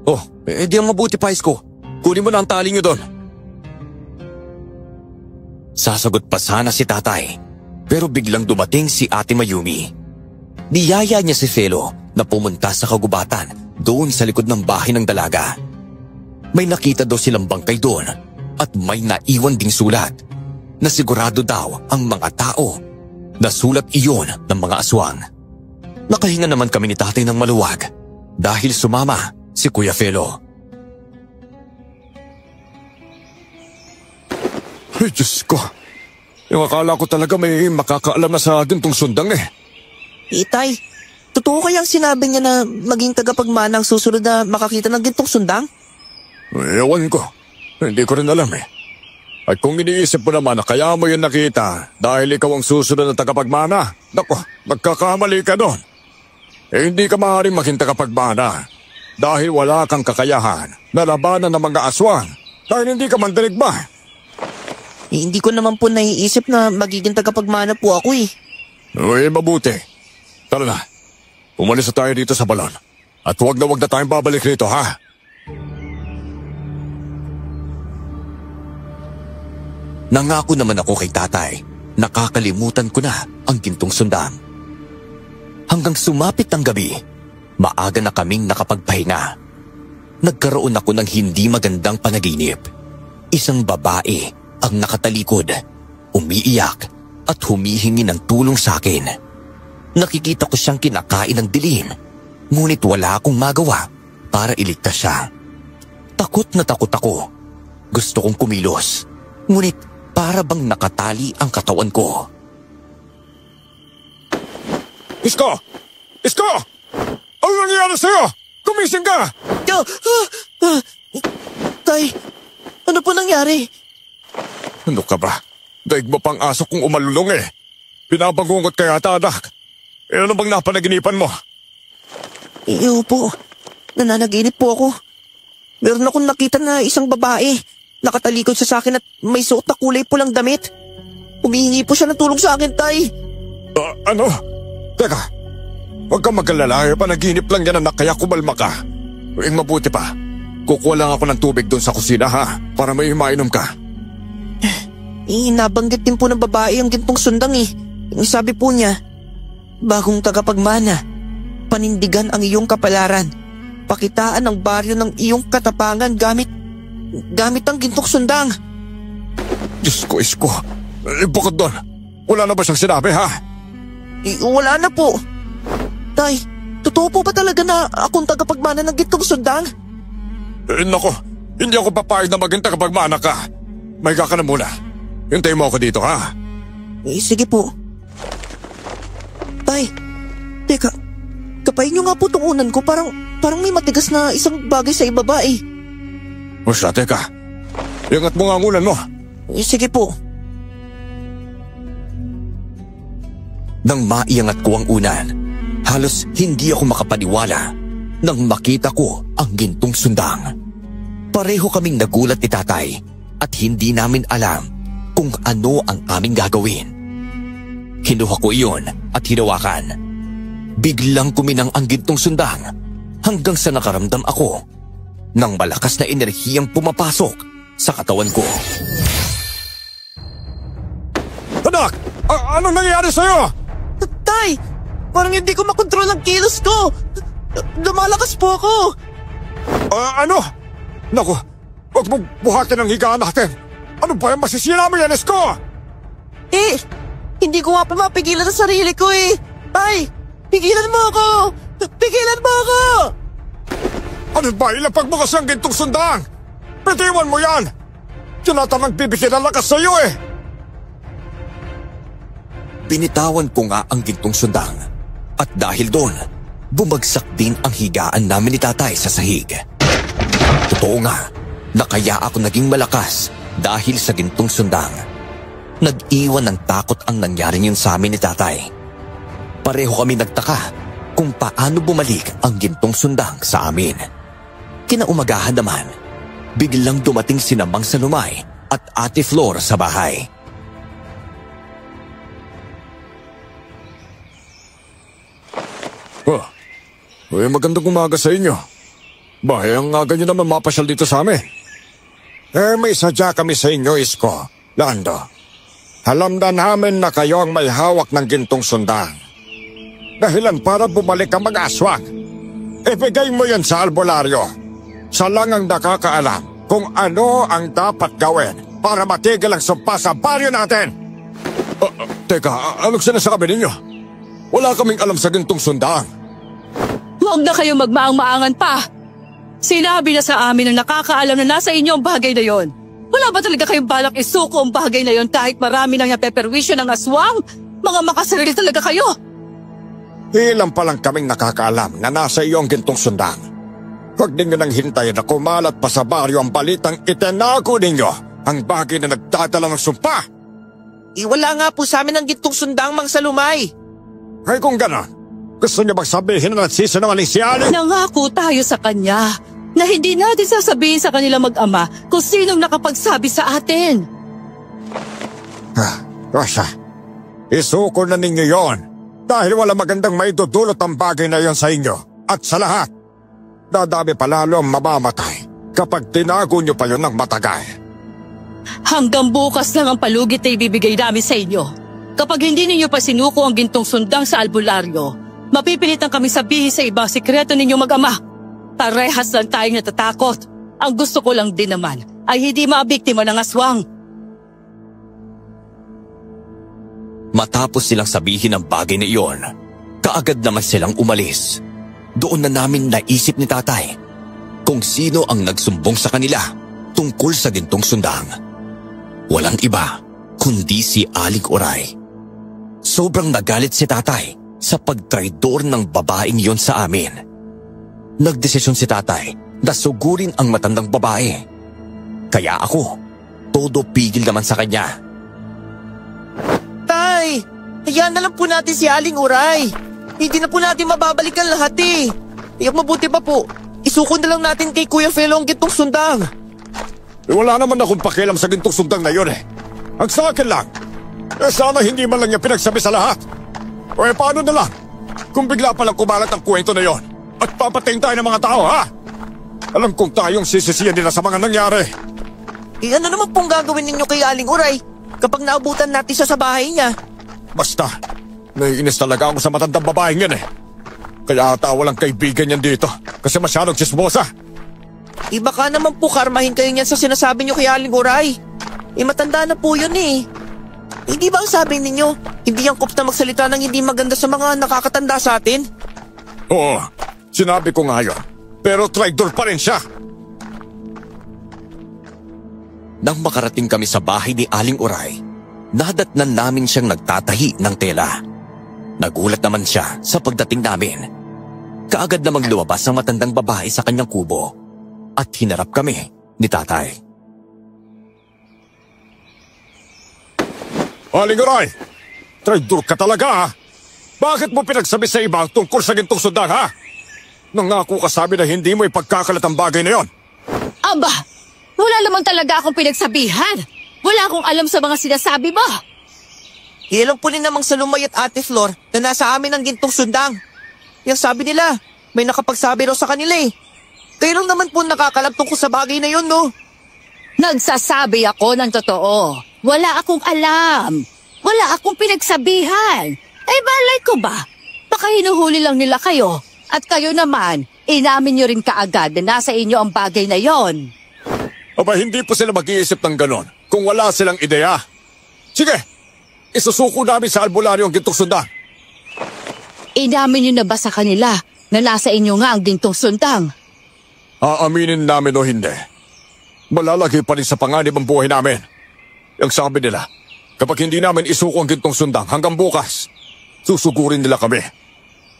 Oh, di ang mabuti pa, Isko. Kunin mo na ang tali nyo doon. Sasagot pa sana si tatay, pero biglang dumating si Ate Mayumi. Niyaya niya si Felo na pumunta sa kagubatan doon sa likod ng bahay ng dalaga. May nakita daw silang bangkay doon at may naiwan ding sulat na sigurado daw ang mga tao na sulat iyon ng mga aswang. Nakahinga naman kami ni tatay ng maluwag dahil sumama si Kuya Felo. Ay, Diyos ko. Yung akala ko talaga may makakaalam na sa gintong sundang eh. Itay, totoo kayang sinabi niya na maging tagapagmana ang susunod na makakita ng gintong sundang? Ewan ko. Hindi ko rin alam eh. At kung iniisip mo naman na kaya mo yun nakita dahil ikaw ang susunod na tagapagmana, naku, nagkakamali ka doon. Hindi ka maaaring maging tagapagmana dahil wala kang kakayahan na labanan ng mga aswang dahil hindi ka mandirigma. Hindi ko naman po naiisip na magiging tagapagmana po ako eh. Mabuti. Tara na. Umalis na tayo dito sa balon. At huwag na tayong babalik rito, ha? Nangako naman ako kay tatay, nakakalimutan ko na ang gintong sundang. Hanggang sumapit ang gabi, maaga na kaming nakapagpahinga. Nagkaroon ako ng hindi magandang panaginip. Isang babae ang nakatalikod, umiiyak at humihingi ng tulong sa akin. Nakikita ko siyang kinakain ng dilim, ngunit wala akong magawa para iligtas siya. Takot na takot ako. Gusto kong kumilos, ngunit para bang nakatali ang katawan ko. Isko! Isko! Ano nangyayari sa'yo? Kumising ka! Tay, ano po nangyari? Ano ka ba? Daig mo pang aso kung umalulong eh. Pinabangungot ka yata, anak. Ano bang napanaginipan mo? Iyo po, nananaginip po ako. Meron akong nakita na isang babae. Nakatalikod siya sa akin at may suot na kulay pulang damit. Humihingi po siya ng tulong sa akin, tay. Ano? Teka, huwag kang mag-alala. Panaginip lang yan, anak, kaya kumalma ka. Mabuti pa. Kukuha lang ako ng tubig doon sa kusina, ha? Para may mainom ka. Nabanggit din po ng babae ang gintong sundang eh. Sabi po niya, bagong tagapagmana, panindigan ang iyong kapalaran. Pakitaan ang baryo ng iyong katapangan gamit ang gintong sundang. Diyos ko, Isko. Bukod doon, wala na ba siyang sinabi, ha? Wala na po. Tay, totoo po ba talaga na akong tagapagmana ng gintong sundang? Nako, hindi ako papayag na maging tagapagmana ka. Mahiga ka na muna. Hintayin mo ako dito, ha? Sige po. Tay, teka, kapain niyo nga po tong unan ko. Parang may matigas na isang bagay sa ibaba eh. O siya, teka. Ingat mo nga ang unan mo. Sige po. Nang maiangat ko ang unan, halos hindi ako makapaniwala nang makita ko ang gintong sundang. Pareho kaming nagulat ni tatay at hindi namin alam kung ano ang aming gagawin. Kinuha ko iyon at hinawakan. Biglang kuminang ang gintong sundang hanggang sa nakaramdam ako ng malakas na enerhiyang pumapasok sa katawan ko. Anak! Ano nangyayari sa'yo? Tay! Parang hindi ko makontrol ang kilos ko! Lumalakas po ako! Ano? Naku, huwag mong buhatin ang higaan natin! Ano ba yung masisira mo yan, Isko? Hindi ko nga pa mapigilan ang sarili ko eh! Tay! Pigilan mo ako! Pigilan mo ako! Ano ba? Ilapag mo kasi ang gintong sundang! Bitiwan mo yan! Tinatang nagbibigay ng lakas sa'yo eh! Binitawan ko nga ang gintong sundang at dahil doon, bumagsak din ang higaan namin ni tatay sa sahig. Totoo nga na kaya ako naging malakas dahil sa gintong sundang. Nag-iwan ng takot ang nangyari yun sa amin ni tatay. Pareho kami nagtaka kung paano bumalik ang gintong sundang sa amin. Kinaumagahan naman, biglang dumating si Mang Salumay at Ate Flor sa bahay. Magandang umaga sa inyo. Bahay ang aga nyo naman mapasyal dito sa amin. May sadya kami sa inyo, Isko. Lando, alam na namin na kayo ang may hawak ng gintong sundang. Dahilan para bumalik ang mag-aswang. Ibigay mo yan sa albularyo. Siya lang ang nakakaalam kung ano ang dapat gawin para matigil ang sumpa sa baryo natin. Teka, anong sinasabi ninyo? Wala kaming alam sa gintong sundang. Huwag na kayo magmaang-maangan pa. Sinabi na sa amin na nakakaalam na nasa inyo ang bagay na yon. Wala ba talaga kayong balak isuko ang bagay na yon kahit marami nang napeperwisyo ng aswang? Mga makasarili talaga kayo. Ilang pa lang kaming nakakaalam na nasa iyo ang gintong sundang. Huwag ninyo nang hintayin na kumalat pa sa baryo ang balitang itinago ninyo ang bagay na nagdadala ng sumpa. Wala nga po sa amin ang gintong sundang, Mang Salumay. Ay kung ganon, gusto niyo bang sabihin na nagsisinungaling si Ali? Nangako tayo sa kanya na hindi natin sasabihin sa kanila mag-ama kung sinong nakapagsabi sa atin. Rosa, isuko na ninyo yon dahil wala magandang maidudulot ang bagay na yon sa inyo at sa lahat. Dadami pa lalo ang mamamatay kapag tinago niyo pa yon ng matagal. Hanggang bukas lang ang palugit na ibibigay namin sa inyo. Kapag hindi ninyo pa sinuko ang gintong sundang sa albularyo, mapipilitan kami sabihin sa ibang sikreto ninyong mag-ama. Parehas lang tayong natatakot. Ang gusto ko lang din naman ay hindi mabiktima ng aswang. Matapos silang sabihin ang bagay na iyon, kaagad naman silang umalis. Doon na namin naisip ni tatay kung sino ang nagsumbong sa kanila tungkol sa gintong sundang. Walang iba kundi si Aling Oray. Sobrang nagalit si tatay sa pagtraidor ng babaeng yon sa amin. Nagdesisyon si tatay na sugurin ang matandang babae. Kaya ako, todo pigil naman sa kanya. Tay, hayaan na lang po natin si Aling Oray. Hindi na po natin mababalikan lahat eh. Kaya mabuti pa po, isuko na lang natin kay Kuya Felo ang gintong sundang. Wala naman akong pakialam sa gintong sundang na yun eh. Ang sa akin lang, sana hindi man lang niya pinagsabi sa lahat. O paano na lang kung bigla palang kumalat ang kwento na yon at papatayin tayo ng mga tao, ha? Alam kong tayong sisisiyan nila sa mga nangyari. Ano naman pong gagawin ninyo kay Aling Oray kapag naabutan natin siya sa bahay niya? Basta, naiinis talaga ako sa matandang babaeng yan eh. Kaya ata walang kaibigan yan dito kasi masyadong chismosa. Baka naman po karmahin kayo niyan sa sinasabi niyo kay Aling Oray. Matanda na po yun eh. Hindi ba ang sabi ninyo, hindi ang kup na magsalita ng hindi maganda sa mga nakakatanda sa atin? Oo, sinabi ko nga yun. Pero traidor pa rin siya. Nang makarating kami sa bahay ni Aling Oray, nadatnan namin siyang nagtatahi ng tela. Nagulat naman siya sa pagdating namin. Kaagad namang lumabas ang matandang babae sa kanyang kubo at hinarap kami ni tatay. Aling Oray, traidor ka talaga ha? Bakit mo pinagsabi sa iba tungkol sa gintong sundang ha? Nangako ka sabi na hindi mo ipagkakalat ang bagay na yon. Aba, wala naman talaga akong pinagsabihan. Wala akong alam sa mga sinasabi mo. Ilang po rin namang Salumay at Ate Flor na nasa amin ang gintong sundang. Yung sabi nila, may nakapagsabi raw sa kanila eh. Kayo lang naman po nakakalam tungkol sa bagay na yon, no? Nagsasabi ako ng totoo. Wala akong alam. Wala akong pinagsabihan. Ay balay ko ba? Baka hinuhuli lang nila kayo. At kayo naman, inamin nyo rin kaagad na nasa inyo ang bagay na yon. Aba, hindi po sila mag-iisip ng ganon kung wala silang ideya. Sige, isusuko namin sa albularyo ang gintong sundang. Inamin nyo na ba sa kanila na nasa inyo nga ang gintong sundang? Aaminin namin o hindi. Malalagay pa rin sa panganib ang buhay namin. Ang sabi nila, kapag hindi namin isuko ang gintong sundang hanggang bukas, susugurin nila kami.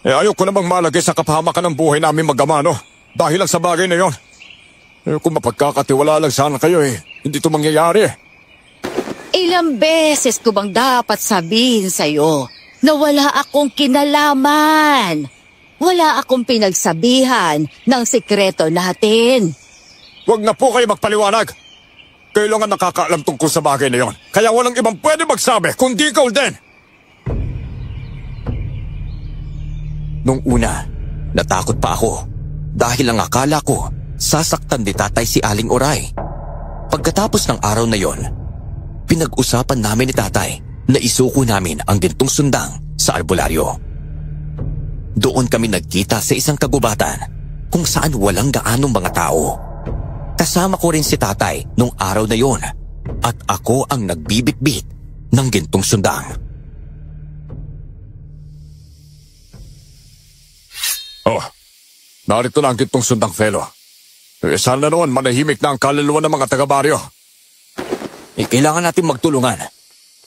Ayaw ko namang malagay sa kapahamakan ng buhay namin mag-ama, no? Dahil lang sa bagay na yon. Kung mapagkakatiwala lang sana kayo hindi ito mangyayari. Ilang beses ko bang dapat sabihin sa'yo na wala akong kinalaman? Wala akong pinagsabihan ng sikreto natin. Huwag na po kayo magpaliwanag. Kayo lang ang nakakaalam tungkol sa bagay na yon. Kaya walang ibang pwede magsabi kundi ikaw din. Nung una, natakot pa ako dahil ang akala ko sasaktan ni tatay si Aling Oray. Pagkatapos ng araw na yon, pinag-usapan namin ni tatay na isuko namin ang gintong sundang sa albularyo. Doon kami nagkita sa isang kagubatan kung saan walang gaanong mga tao. Kasama ko rin si tatay nung araw na yon at ako ang nagbibitbit ng gintong sundang. Oh, narito na ang gintong sundang, Felo. Sana noon manahimik na ang kaluluwa ng mga taga-baryo. Kailangan natin magtulungan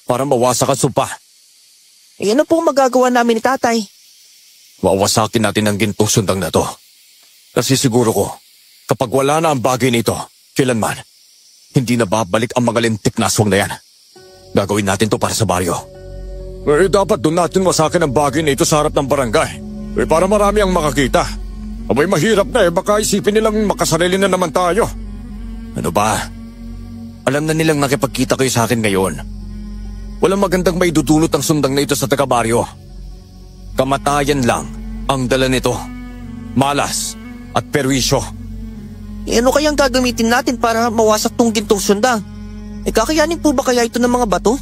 para mawasak ang sumpa. Ano po magagawa namin ni tatay? Wawasakin natin ang gintong sundang na to. Kasi siguro ko, kapag wala na ang bagay nito, kailanman, hindi na babalik ang mga lintik na aswang na yan. Gagawin natin to para sa baryo. Dapat doon natin wasakin ang bagay na ito sa harap ng barangay. Para marami ang makakita. Abay, mahirap na baka isipin nilang makasarili na naman tayo. Ano ba? Alam na nilang nakipagkita kayo sa akin ngayon. Walang magandang maidudulot ang sundang na ito sa taga-baryo. Kamatayan lang ang dala nito. Malas at perwisyo. Ano kayang gagamitin natin para mawasak tong gintong sundang? Kakayanin po ba kaya ito ng mga bato?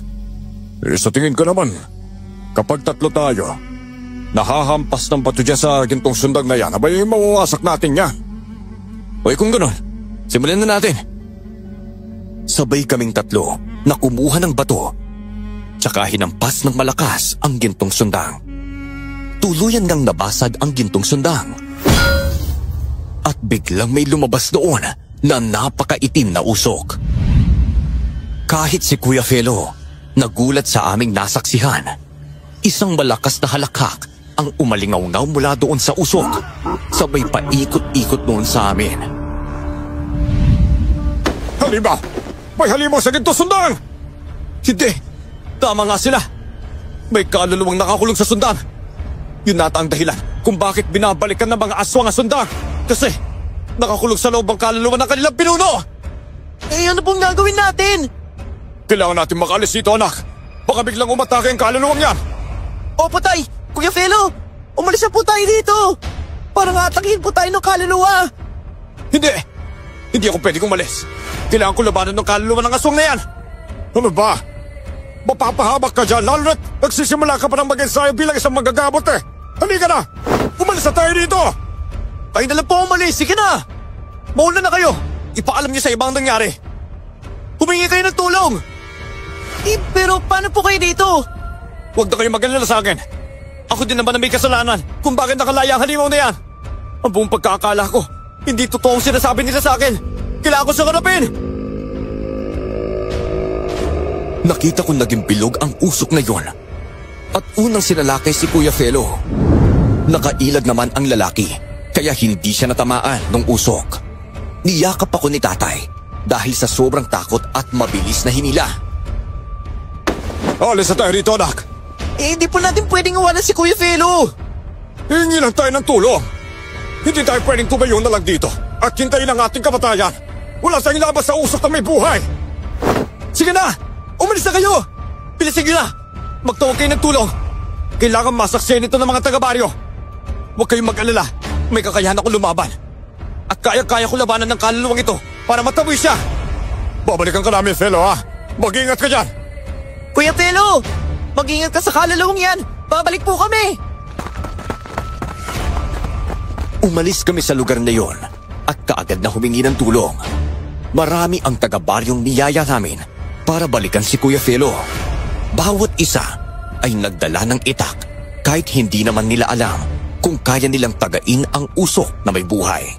Sa tingin ko naman, kapag tatlo tayo, nahahampas ng bato dyan sa gintong sundang na yan, abay mawawasak natin niya. O kung gano'n, simulan na natin. Sabay kaming tatlo na kumuha ng bato, tsaka hinampas ng malakas ang gintong sundang. Tuluyan ngang nabasag ang gintong sundang. At biglang may lumabas doon na napakaitim na usok. Kahit si Kuya Felo, nagulat sa aming nasaksihan. Isang malakas na halakhak ang umalingaw-ngaw mula doon sa usok, sabay paikot-ikot noon sa amin. Halimaw! May halimaw sa gintong sundang! Hindi! Tama nga sila! May kaluluwang nakakulong sa sundang. Yun nata ang dahilan kung bakit binabalikan ng mga aswang ang sundang. Kasi nakakulong sa loob ang kaluluwa ng kanilang pinuno! Ano pong gagawin natin? Kailangan natin makaalis dito, anak. Baka biglang umatake ang kaluluwang yan. Opo, Tay! Kuya Felo! Umalis na po tayo dito! Para nga atakihin po tayo ng kaluluwa! Hindi! Hindi ako pwedeng umalis. Kailangan ko labanan ng kaluluwa ng aswang na yan. Ano ba? Mapapahamak ka dyan, lalo na't nagsisimula ka pa ng mag-ensayo bilang isang magagamot eh. Halika na! Umalis na tayo dito! Kayo na lang po umalis. Sige na! Mauna na kayo. Ipaalam niyo sa ibang nangyari. Humingi kayo ng tulong. Pero paano po kayo dito? Huwag na kayo mag-alala sa akin. Ako din naman na may kasalanan kung bakit nakalaya ang halimaw na yan. Ang buong pagkakala ko, hindi totoo ang sinasabi nila sa akin. Kailangan ko sa harapin. Nakita kong naging bilog ang usok na yon. At unang sinalakay si Kuya Felo. Nakailag naman ang lalaki, kaya hindi siya natamaan ng usok. Niyakap ako ni tatay dahil sa sobrang takot at mabilis na hinila. Alis na tayo rito, anak. Hindi po natin pwedeng iwanan si Kuya Felo. Hingi lang tayo ng tulong. Hindi tayo pwedeng tumayo na lang dito at hintayin ang ating kamatayan. Wala tayong labas sa usok na may buhay. Sige na! Umalis na kayo! Bilisin nyo na! Magtawag kayo ng tulong. Kailangan masaksiyan ito ng mga taga-baryo. Huwag kayong mag-alala. May kakayahan ako lumaban. At kaya-kaya ko labanan ng kaluluwang ito para mataboy siya. Babalikan ka namin, Felo, ha? Mag-ingat ka dyan. Kuya Felo! Mag-ingat ka sa kaluluwang yan! Babalik po kami! Umalis kami sa lugar na yon at kaagad na humingi ng tulong. Marami ang taga-baryong niyaya namin para balikan si Kuya Felo. Bawat isa ay nagdala ng itak kahit hindi naman nila alam kung kaya nilang tagain ang usok na may buhay.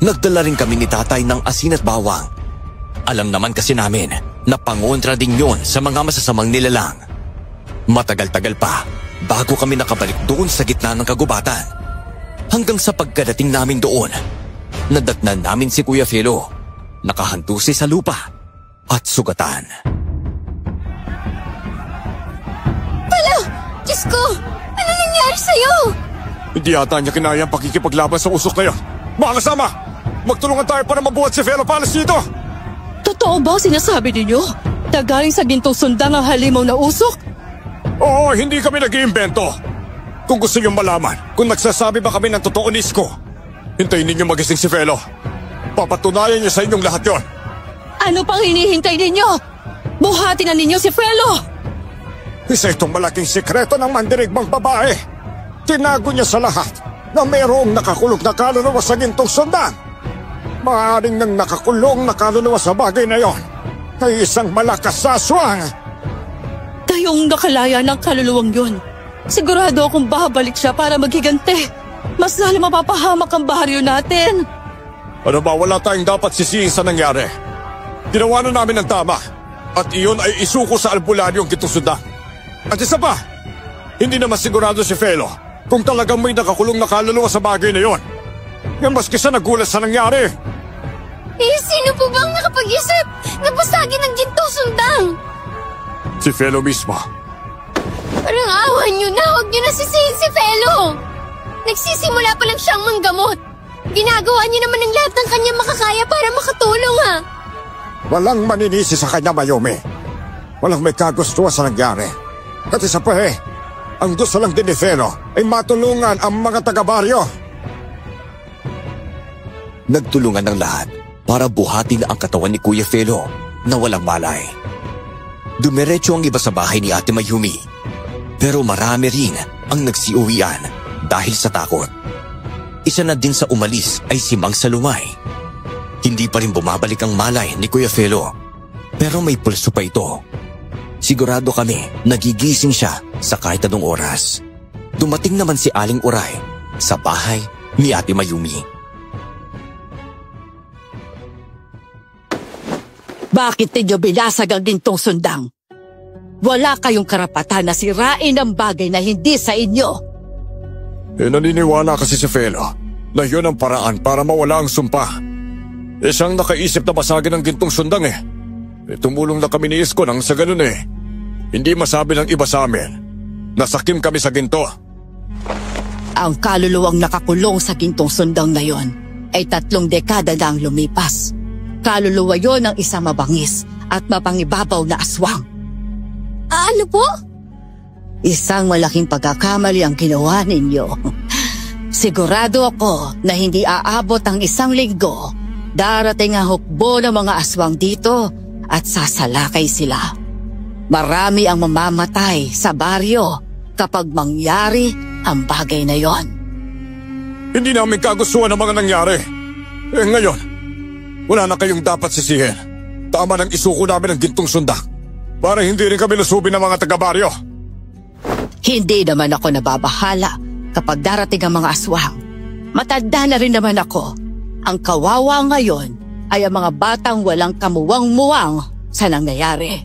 Nagdala rin kami ni tatay ng asin at bawang. Alam naman kasi namin na pangontra din yon sa mga masasamang nilalang. Matagal-tagal pa bago kami nakabalik doon sa gitna ng kagubatan. Hanggang sa pagkadating namin doon, nadatnan namin si Kuya Felo, nakahantusi sa lupa at sugatan. Pala! Diyos ko! Ano nangyari sa'yo? Hindi yata niya kinaya ang pakikipaglaban sa usok na yun. Mga kasama, magtulungan tayo para mabuhat si Felo Palas dito. Totoo ba sinasabi ninyo? Nagaling sa gintong sundang ang halimaw na usok? Oo, hindi kami nag-iimbento. Kung gusto niyong malaman kung nagsasabi ba kami ng totoo, Nisko, hintayin ninyo magising si Felo. Papatunayan niya sa inyong lahat yon. Ano pang hinihintay ninyo? Buhatin na ninyo si Felo! Isa itong malaking sikreto ng mandirigmang babae. Tinago niya sa lahat na mayroong nakakulong na kaluluwa sa gintong sundang. Maaaring nang nakakulong na kaluluwa sa bagay na yon ay isang malakas na aswang. Kayong nakalaya ng kaluluwang yun. Sigurado akong babalik siya para maghigante. Mas lalo mapapahamak ang baryo natin. Ano ba, wala tayong dapat sisihin sa nangyari. Ginawa na namin ang tama. At iyon ay isuko sa albularyo ang gintong sundang. At isa pa, hindi naman sigurado si Felo kung talagang may nakakulong na kaluluwa sa bagay na yon. Yan maski siya nagulat sa nangyari. Sino po bang nakapag-isip na basagin ang gintong sundang? Si Felo mismo. Parang awan nyo na, huwag nyo na sisihin si Felo. Nagsisimula pa lang siyang manggamot. Ginagawa niya naman ang lahat ng kanyang makakaya para makatulong, ha? Walang maninisi sa kanya, Mayumi. Walang may kagustuhan sa nangyari. At isa pa ang gusto lang din ni Felo ay matulungan ang mga taga-baryo. Nagtulungan ng lahat para buhatin ang katawan ni Kuya Felo na walang malay. Dumiretso ang iba sa bahay ni Ate Mayumi, pero marami rin ang nagsiuwian dahil sa takot. Isa na din sa umalis ay si Mang Salumay. Hindi pa rin bumabalik ang malay ni Kuya Felo, pero may pulso pa ito. Sigurado kami nagigising siya sa kahit anong oras. Dumating naman si Aling Uray sa bahay ni Ate Mayumi. Bakit ninyo binasag ang gintong sundang? Wala kayong karapatan na sirain ang bagay na hindi sa inyo. Naniniwala kasi si Felo na yun ang paraan para mawala ang sumpa. Siyang nakaisip na basagin ang gintong sundang eh. Tumulong na kami ni Isko nang sa ganun eh. Hindi masabi ng iba sa amin. Nasakim kami sa ginto. Ang kaluluwang nakakulong sa gintong sundang na yon ay 3 dekada na ang lumipas. Kaluluwa yon ng isang mabangis at mapangibabaw na aswang. Ano po? Isang malaking pagkakamali ang ginawa ninyo. Sigurado ako na hindi aabot ang 1 linggo. Darating ang hukbo ng mga aswang dito at sasalakay sila. Marami ang mamamatay sa baryo kapag mangyari ang bagay na yon. Hindi namin kagustuhan ang mga nangyari. Ngayon, wala na kayong dapat sisihin. Tama nang isuko namin ang gintong sundang para hindi rin kami lusubin ng mga taga-baryo. Hindi naman ako nababahala kapag darating ang mga aswang. Matanda na rin naman ako. Ang kawawa ngayon ay ang mga batang walang kamuwang-muwang sa nangyayari.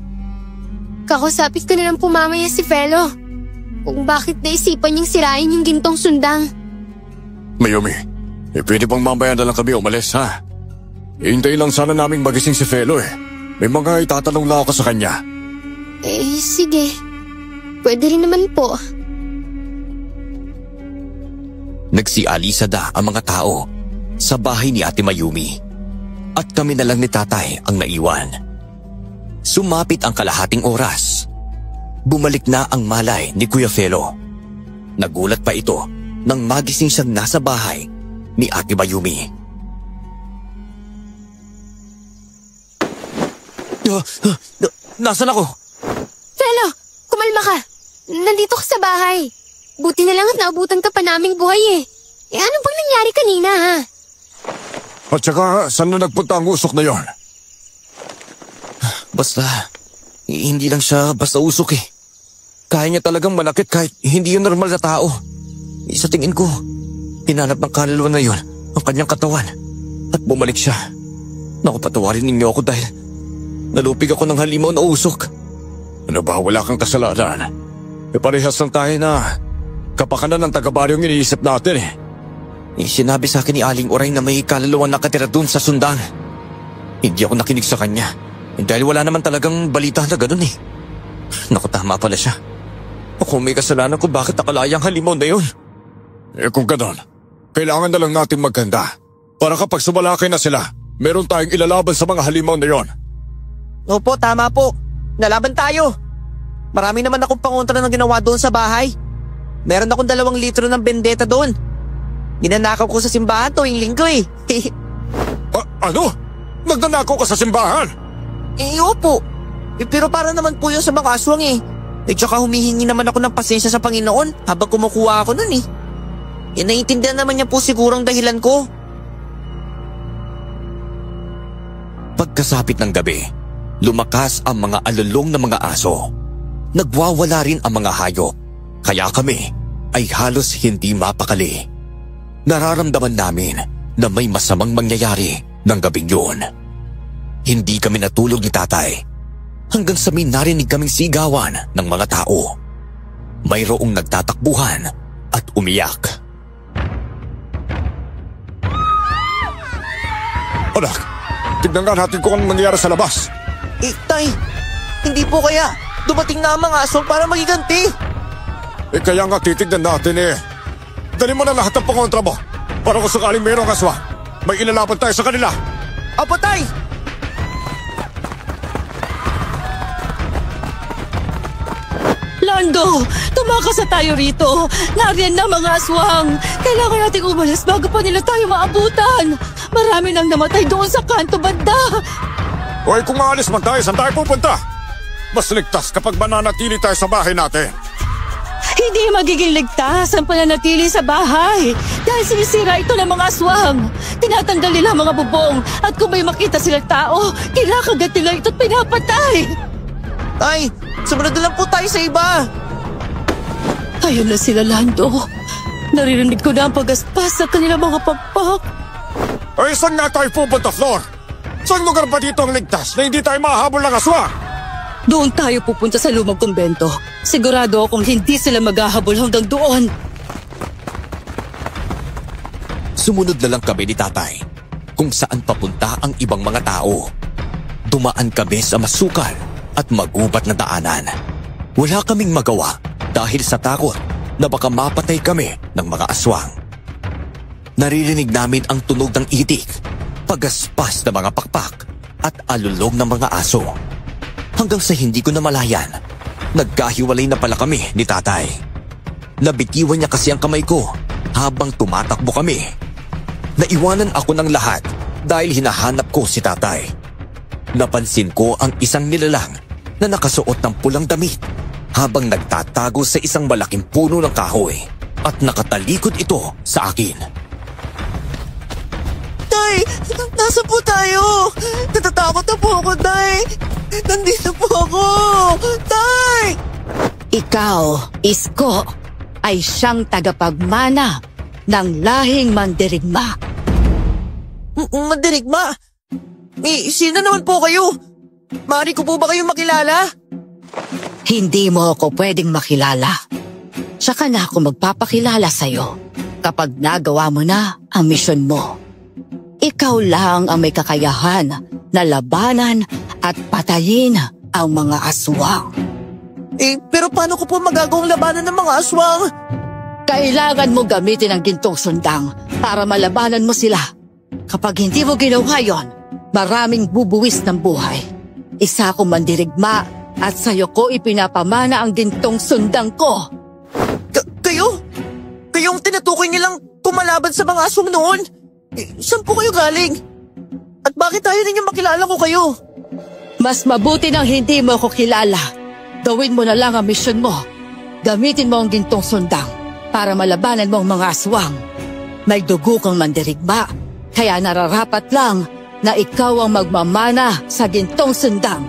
Kakusapit ko na lang po mamaya si Felo kung bakit naisipan niyang sirain yung gintong sundang. Mayumi, pwede bang mamaya na lang kami umalis ha? Hintayin lang sana naming magising si Felo eh. May mga itatanong lang ako sa kanya. Sige. Pwede rin naman po. Nagsialisada ang mga tao sa bahay ni Ate Mayumi at kami na lang ni Tatay ang naiwan. Sumapit ang kalahating oras. Bumalik na ang malay ni Kuya Felo. Nagulat pa ito nang magising siyang nasa bahay ni Ate Mayumi. Nasaan ako? Felo, kumalma ka. Nandito ka sa bahay. Buti na lang at naabutan ka pa naming buhay eh. Ano bang nangyari kanina ha? At saka, saan na nagpunta ang usok na yon? Basta, hindi lang siya basta usok eh. Kaya niya talagang manakit kahit hindi yun normal na tao. Sa tingin ko, hinanap ng kaluluwa na yun ang kanyang katawan at bumalik siya. Naku, patawarin ninyo ako dahil nalupig ako ng halimaw na usok. Ano ba, wala kang kasalanan? Parehas lang tayo na kapakanan ng taga-baryong iniisip natin eh. Sinabi sa akin ni Aling Uray na may kaluluwang nakatira dun sa sundang. Hindi ako nakinig sa kanya dahil wala naman talagang balita na ganun eh. Naku, tama pala siya. Ako may kasalanan ko bakit nakalaya ang halimaw na yun. Kung ganon, kailangan na lang natin maghanda para kapag sumalakay na sila, meron tayong ilalaban sa mga halimaw na yon. Opo, tama po. Nalaban tayo. Marami naman akong pangontra na ginawa doon sa bahay. Meron akong 2 litro ng bendeta doon. Ninanakaw ko sa simbahan tuwing linggo eh. Ano? Nagnanakaw ka sa simbahan? Opo. Pero para naman po yun sa mga aswang eh. Tsaka humihingi naman ako ng pasensya sa Panginoon habang kumukuha ako nun eh. Naiintindihan naman niya po siguro ang dahilan ko. Pagkasapit ng gabi, lumakas ang mga alulong ng mga aso. Nagwawala rin ang mga hayop. Kaya kami ay halos hindi mapakali. Nararamdaman namin na may masamang mangyayari ng gabing yun. Hindi kami natulog ni Tatay hanggang sa may narinig kaming sigawan ng mga tao. Mayroong nagtatakbuhan at umiyak. Anak, tignan nga natin kung anong nangyayari sa labas. Tay, hindi po kaya dumating na ang mga aswang para magiganti. Kaya nga titignan natin eh. Dali mo na lahat ng pangontra mo para kung sakaling mayroong aswang, may ilalaban tayo sa kanila. Apo, Tay! Lando, tumakas na tayo rito. Nariyan na mga aswang. Kailangan nating umalis bago pa nila tayo maabutan. Marami nang namatay doon sa kanto banda. Hoy, kung maalis man tayo, saan tayo pupunta? Mas ligtas kapag mananatili tayo sa bahay natin. Hindi magiging ligtas ang pananatili sa bahay dahil sinisira ito ng mga aswang. Tinatanggal nila ang mga bubong at kung may makita silang tao, kinakagat nila ito at pinapatay. Tay, sumunod na lang po tayo sa iba. Ayun na sila, Lando. Naririnig ko na ang pagaspas sa kanilang mga pagpak. Ay, saan nga tayo pupunta, Flor? Saan lugar ba dito ang ligtas na hindi tayo mahabol ng aswang? Doon tayo pupunta sa lumang kumbento. Sigurado akong hindi sila maghahabol hanggang doon. Sumunod na lang kami ni tatay kung saan papunta ang ibang mga tao. Dumaan kami sa masukal at magubat na daanan. Wala kaming magawa dahil sa takot na baka mapatay kami ng mga aswang. Naririnig namin ang tunog ng itik, pagaspas ng mga pakpak at alulong ng mga aso. Hanggang sa hindi ko namalayan, nagkahiwalay na pala kami ni tatay. Nabitiwan niya kasi ang kamay ko habang tumatakbo kami. Naiwanan ako ng lahat dahil hinahanap ko si tatay. Napansin ko ang isang nilalang na nakasuot ng pulang damit habang nagtatago sa isang malaking puno ng kahoy at nakatalikod ito sa akin. Tay, nasa po tayo? Natatakot na po ako, Tay. Nandito po ako. Tay! Ikaw, Isko, ay siyang tagapagmana ng lahing mandirigma. Mandirigma? Sino naman po kayo? Maaari ko po ba kayong makilala? Hindi mo ako pwedeng makilala. Tsaka na ako magpapakilala sa'yo kapag nagawa mo na ang misyon mo. Ikaw lang ang may kakayahan na labanan at patayin ang mga aswang. Pero paano ko po magagawang labanan ng mga aswang? Kailangan mo gamitin ang gintong sundang para malabanan mo sila. Kapag hindi mo ginawa yon, maraming bubuwis ng buhay. Isa akong mandirigma at sa'yo ko ipinapamana ang gintong sundang ko. Kayo? Kayong tinutukoy nilang kumalaban sa mga aswang noon? Saan po kayo galing? At bakit tayo ninyo makilala ko kayo? Mas mabuti nang hindi mo ako kilala. Gawin mo na lang ang misyon mo. Gamitin mo ang gintong sundang para malabanan mo ang mga aswang. May dugo kang mandirigma, kaya nararapat lang na ikaw ang magmamana sa gintong sundang.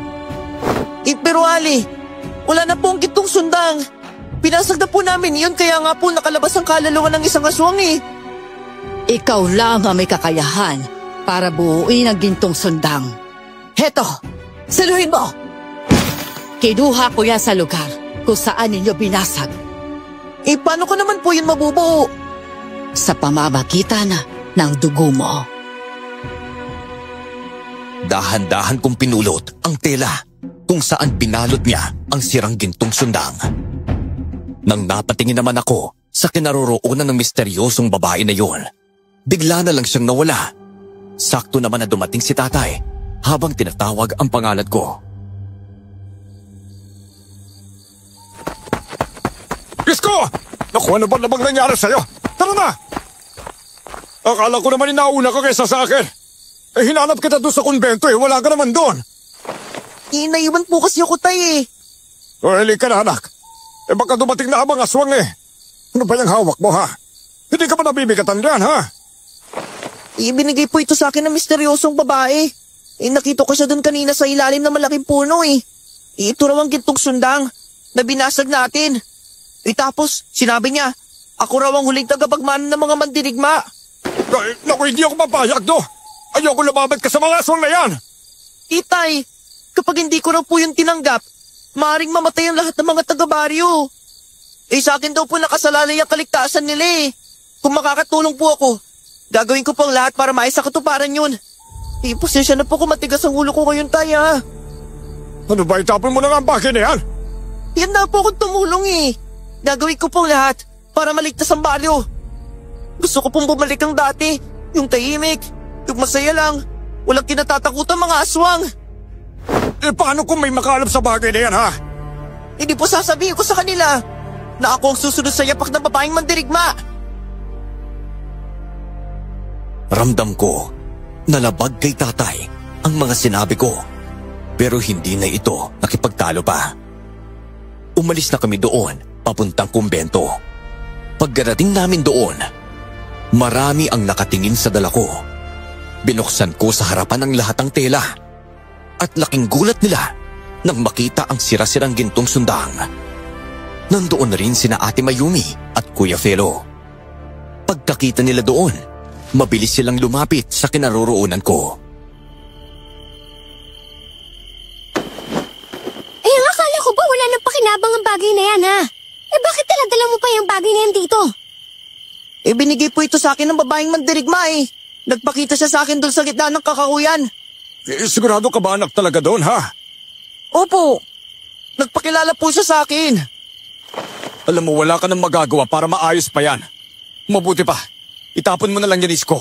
Pero Ali, wala na po ang gintong sundang. Pinasag na po namin yun kaya nga po nakalabas ang kaluluwa ng isang aswang eh. Ikaw lang ang may kakayahan para buuin ang gintong sundang. Heto, saluhin mo! Kinuha ko yan sa lugar kung saan ninyo binasag. Paano ko naman po yun mabubuo? Sa pamamagitan ng dugo mo. Dahan-dahan kong pinulot ang tela kung saan binalot niya ang sirang gintong sundang. Nang napatingin naman ako sa kinaroroonan ng misteryosong babae na yon, bigla na lang siyang nawala. Sakto naman na dumating si tatay habang tinatawag ang pangalan ko. Isko! Naku, ano ba namang nangyari sa'yo? Tara na! Akala ko naman inauna ka kaysa sa akin. Hinanap kita doon sa konbento wala ka naman doon. Naiwan po kasi ako, Tay eh. Hili ka na, anak. Baka dumating na abang aswang eh. Ano ba yung hawak mo, ha? Hindi ka ba nabibigatan dyan, ha? Ibinigay po ito sa akin ng misteryosong babae. Nakita ko siya doon kanina sa ilalim ng malaking puno eh. Ito raw ang gintong sundang na binasag natin. Tapos, sinabi niya, ako raw ang huling tagapagmana ng mga mandirigma. Naku, hindi ako mapayag do. Ayoko lumabad ka sa mga aswang na yan. Itay, kapag hindi ko raw po yung tinanggap, maaaring mamatay ang lahat ng mga taga-baryo. Sa akin daw po nakasalalay ang kaligtasan nila eh. Kung makakatulong po ako, gagawin ko po ang lahat para maisa katuparan yun. Pasensya na po kung matigas ang ulo ko ngayon, Tay ha. Ano ba, itapon mo na nga ang bagay na yan? Yan na po akong tumulong eh. Gagawin ko pong lahat para maligtas ang baryo. Gusto ko pong bumalik ang dati, yung tahimik, yung masaya lang, walang kinatatakutan mga aswang. Paano kung may makaalap sa bagay na yan, ha? Hindi po sasabihin ko sa kanila na ako ang susunod sa yapak ng babaeng mandirigma. Ramdam ko na labag kay tatay ang mga sinabi ko Pero hindi na ito nakipagtalo pa. Umalis na kami doon papuntang kumbento. Pagkarating namin doon, marami ang nakatingin sa dala ko. Binuksan ko sa harapan ng lahat ng tela at laking gulat nila nang makita ang sira-sirang gintong sundang. Nandoon na rin sina Ate Mayumi at Kuya Felo. Pagkakita nila doon, mabilis silang lumapit sa kinaroroonan ko. Akala ko ba wala nang pakinabang ang bagay na yan, ha? Bakit dala-dala mo pa yung bagay na yan dito? Binigay po ito sa akin ng babaeng mandirigma eh. Nagpakita siya sa akin doon sa gitna ng kakahuyan. Sigurado ka ba anak talaga doon, ha? Opo. Nagpakilala po siya sa akin. Alam mo, wala ka nang magagawa para maayos pa yan. Mabuti pa, itapon mo na lang yan, Isko.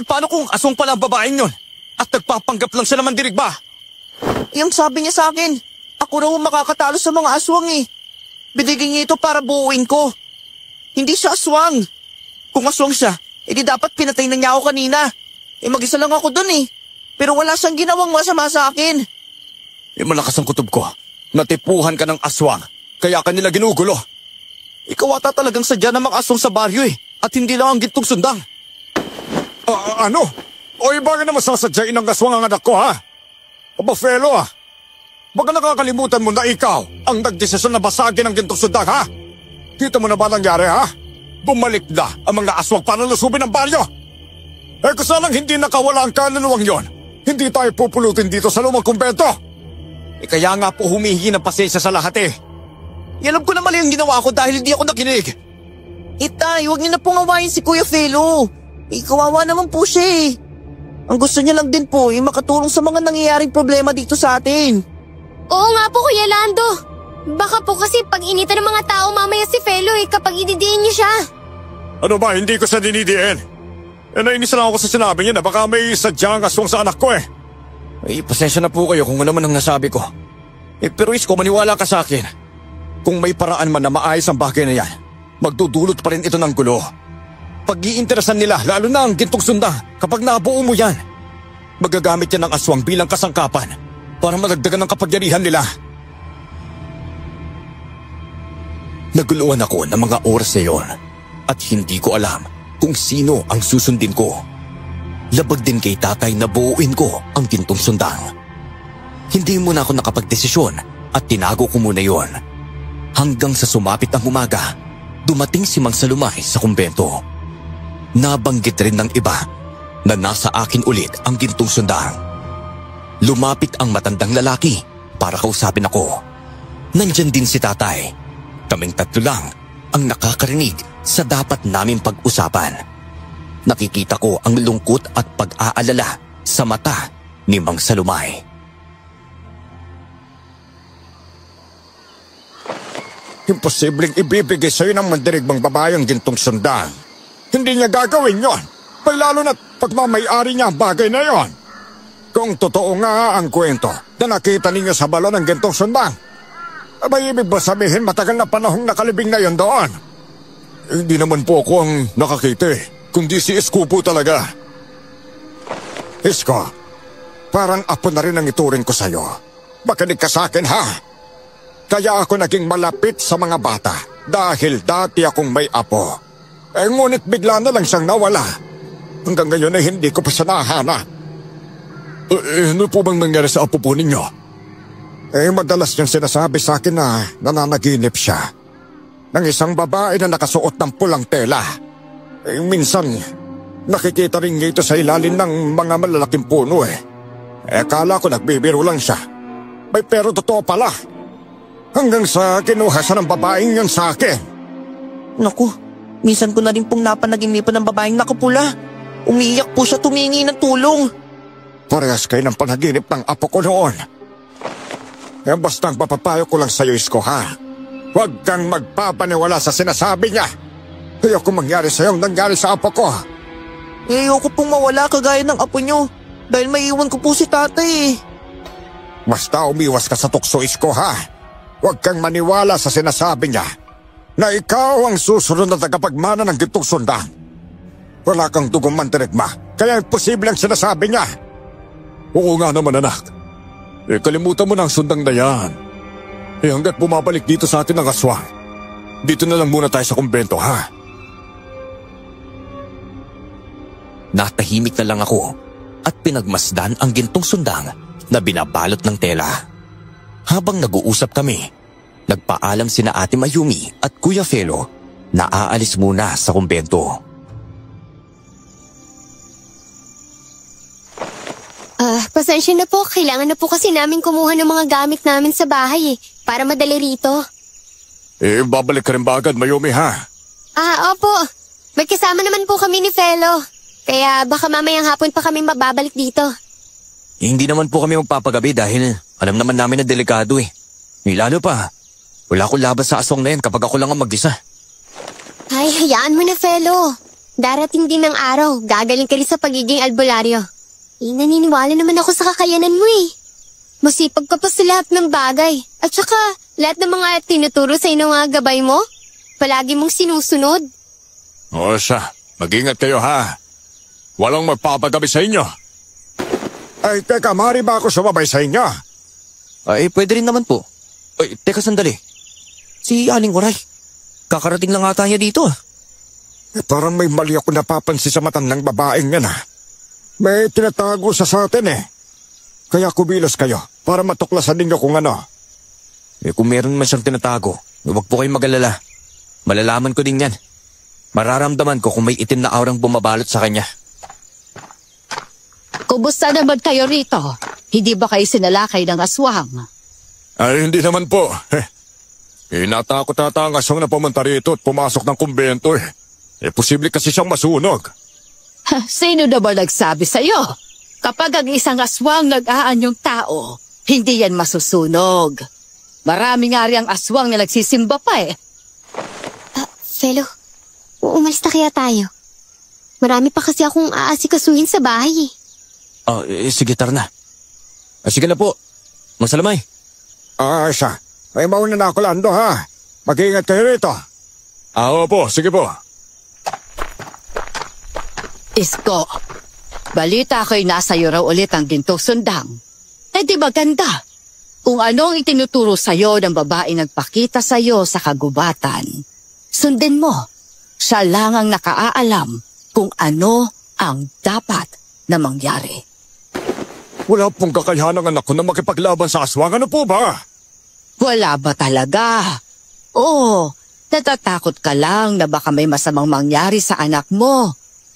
Paano kung asong pala ang babaeng yun? At nagpapanggap lang siya naman dirigba? Yung sabi niya sa akin, ako raw makakatalo sa mga aswang eh. Binigay niya ito para buuin ko. Hindi siya aswang. Kung aswang siya, edi dapat pinatay na niya ako kanina. Mag-isa lang ako dun eh. Pero wala siyang ginawang masama sa akin. Malakas ang kutob ko. Natipuhan ka ng aswang, kaya kanila ginugulo. Ikaw ata talagang sadya na makaswang sa baryo eh. At hindi lang ang gintong sundang. Ano? O bakit naman sasadyain ng aswang ang anak ko, ha? Aba, Felo, baka nakakalimutan mo na ikaw ang nagdesisyon na basagin ang gintong sundang, ha? Kita mo na ba nangyari, ha? Bumalik na ang mga aswang para lusubin ang baryo. Kung sanang hindi nakawala ang kaluluwang yon, hindi tayo pupulutin dito sa lumang kumbento. Kaya nga po humihingi ng pasensya sa lahat eh. Alam ko na mali ang ginawa ko dahil hindi ako nakinig. Itay, huwag niyo na pong awayin si Kuya Felo. Kawawa naman po siya eh. Ang gusto niya lang din po ay makatulong sa mga nangyayaring problema dito sa atin. Oo nga po, Kuya Lando. Baka po kasi pag inita ng mga tao mamaya si Felo kapag ididiin niyo siya. Ano ba, hindi ko siya dinidiin. Nainis lang ako sa sinabi niya na baka may sadyang aswang sa anak ko eh. Pasensya na po kayo kung ano man ang nasabi ko. Pero Isko, maniwala ka sa akin. Kung may paraan man na maayos ang bagay na yan, magdudulot pa rin ito ng gulo. Pag-iinteresan nila, lalo na ang gintong sundang, kapag nabuo mo yan, magagamit yan ng aswang bilang kasangkapan para madagdagan ng kapagyarihan nila. Naguluhan ako ng mga oras na yon at hindi ko alam kung sino ang susundin ko. Labag din kay tatay na buuin ko ang gintong sundang. Hindi muna ako nakapagdesisyon at tinago ko muna yon. Hanggang sa sumapit ang umaga, dumating si Mang Salumay sa kumbento. Nabanggit rin ng iba na nasa akin ulit ang gintong sundang. Lumapit ang matandang lalaki para kausapin ako. Nandyan din si tatay. Kaming tatlo lang ang nakakarinig sa dapat namin pag-usapan. Nakikita ko ang lungkot at pag-aalala sa mata ni Mang Salumay. Imposibleng ibibigay sa'yo ng mandirigmang babae ang gintong sundang. Hindi niya gagawin yon. Lalo na't pagmamayari niya ang bagay na yon. Kung totoo nga ang kwento na nakita ninyo sa balon ng gintong sundang, abay ibig ba sabihin matagal na panahong nakalibing na yon doon? Hindi naman po ako ang nakakita kundi si Isko po talaga. Isko, parang apo na rin ang ituring ko sa'yo. Makinig ka sa akin, ha? Kaya ako naging malapit sa mga bata dahil dati akong may apo. Ngunit bigla na lang siyang nawala. Hanggang ngayon ay hindi ko pa siya nahanap. Ano po bang nangyari sa apo po ninyo? Madalas niyang sinasabi sa akin na nananaginip siya ng isang babae na nakasuot ng pulang tela. Minsan, nakikita rin niya ito sa ilalim ng mga malalaking puno Akala ko nagbibiro lang siya. Pero totoo pala. Hanggang sa kinuha siya ng babaeng yan sa akin. Naku, minsan ko na rin pong napanaginipan ng babaeng nakapula. Umiiyak po siya tumingi ng tulong. Parehas kayo ng panaginip ng apo ko noon. Basta ang papapayo ko lang sa'yo, Isko, ha? Huwag kang magpapaniwala sa sinasabi niya. Ayoko mangyari sa'yo ang nangyari sa apo ko. Ayoko pong mawala kagaya ng apo niyo dahil maiiwan ko po si tatay Basta umiwas ka sa tukso, Isko, ha? Huwag kang maniwala sa sinasabi niya na ikaw ang susunod na tagapagmana ng gintong sundang. Wala kang dugong mandirigma, kaya imposible ang sinasabi niya. Oo nga naman, anak. Kalimutan mo na ang sundang na yan. Hanggat bumabalik dito sa atin ang aswang, dito na lang muna tayo sa kumbento, ha? Natahimik na lang ako at pinagmasdan ang gintong sundang na binabalot ng tela. Habang nag-uusap kami, nagpaalam sina Ate Mayumi at Kuya Felo na aalis muna sa kumbento. Pasensya na po. Kailangan na po kasi namin kumuha ng mga gamit namin sa bahay para madali rito. Babalik ka rin ba agad, Mayumi, ha? Opo. May kasama naman po kami ni Felo. Kaya baka mamayang hapon pa kami mababalik dito. Hindi naman po kami magpapagabi dahil alam naman namin na delikado eh. Lalo pa, wala akong laban sa aswang na yan kapag ako lang ang mag-isa. Ay, hayaan mo na, Felo. Darating din ng araw, gagaling ka rin sa pagiging albularyo. Naniniwala naman ako sa kakayanan mo eh. Masipag ka pa sa lahat ng bagay. At saka, lahat ng mga tinuturo sa inyo mga gabay mo, palagi mong sinusunod. O siya, mag-ingat kayo ha. Walang magpapagabi sa inyo. Ay, teka, maaari ba ako sumabay sa inyo? Ay, pwede rin naman po. Ay, teka sandali. Si Aling Oray, kakarating lang ata niya dito. Parang may mali ako napapansin sa matandang babaeng yan ha. May tinatago sa atin eh. Kaya kumilos kayo para matuklasan ninyo kung ano. Kung meron man siyang tinatago, huwag po kayong mag-alala. Malalaman ko din yan. Mararamdaman ko kung may itim na aurang bumabalot sa kanya. Kumusta naman kayo rito? Hindi ba kayo sinalakay ng aswang? Ay, hindi naman po. Natakot ata ang aswang na pumunta rito at pumasok ng kumbento eh. Posible kasi siyang masunog. Sino naman nagsabi sa'yo? Kapag ang isang aswang nag-aanyong tao, hindi yan masusunog. Marami nga rin ang aswang na nagsisimba pa eh. Felo, umalis na kaya tayo? Marami pa kasi akong aasikasuhin sa bahay eh. Sige, tara na. Sige na po. Magsalamay. Siya. May mauna na ako, Lando, ha? Mag-iingat kayo rito. Opo, sige po. Isko, balita ko'y nasa iyo raw ulit ang gintong sundang. Di maganda. Kung anong itinuturo sa'yo ng babae nagpakita sa'yo sa kagubatan, sundin mo. Siya lang ang nakaaalam kung ano ang dapat na mangyari. Wala pong kakayahan ng anak ko na makipaglaban sa aswang. Ano po ba? Wala ba talaga? Oo, natatakot ka lang na baka may masamang mangyari sa anak mo.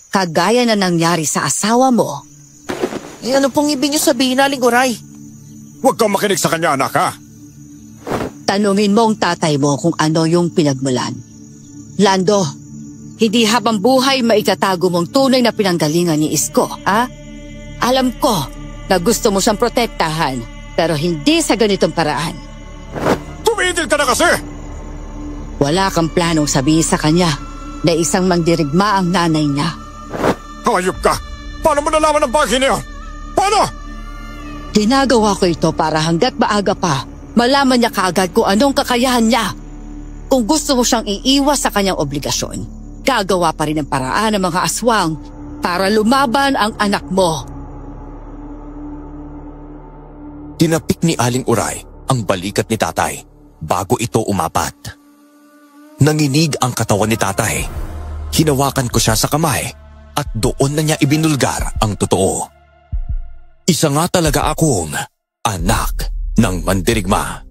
Kagaya na nangyari sa asawa mo. Ano pong ibig niyo sabihin, Aling Oray? Huwag kang makinig sa kanya, anak, ha? Tanungin mo ang tatay mo kung ano yung pinagmulan. Lando, hindi habang buhay maitatago mong tunay na pinanggalingan ni Isko, ha? Alam ko na gusto mo siyang protektahan, pero hindi sa ganitong paraan. Tumigil ka na kasi! Wala kang planong sabihin sa kanya na isang mandirigma ang nanay niya. Hayop ka! Paano mo nalaman ang bagay na yun? Paano? Ginagawa ko ito para hanggat maaga pa, malaman niya kaagad kung anong kakayahan niya. Kung gusto mo siyang iiwas sa kanyang obligasyon, gagawa pa rin ang paraan ng mga aswang para lumaban ang anak mo. Tinapik ni Aling Oray ang balikat ni tatay bago ito umapat. Nanginig ang katawan ni tatay. Hinawakan ko siya sa kamay at doon na niya ibinulgar ang totoo. Isa nga talaga akong anak ng mandirigma.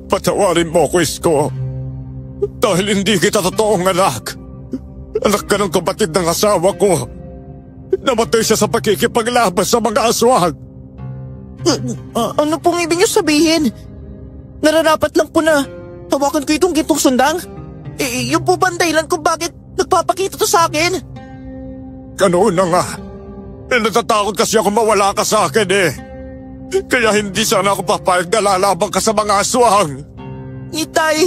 Patawarin mo ko, Isko. Dahil hindi kita totoong anak. Anak ka ng kapatid ng asawa ko. Namatay siya sa pakikipaglaban sa mga aswang. Ano pong ibig niyo sabihin? Nararapat lang po na hawakan ko itong gintong sundang? Yung po ba ang dahilan kung bakit nagpapakita to sa akin? Ganoon na nga. Natatakot kasi ako mawala ka sa akin eh. Kaya hindi sana ako papayag na lalabang ka sa mga aswang. Itay,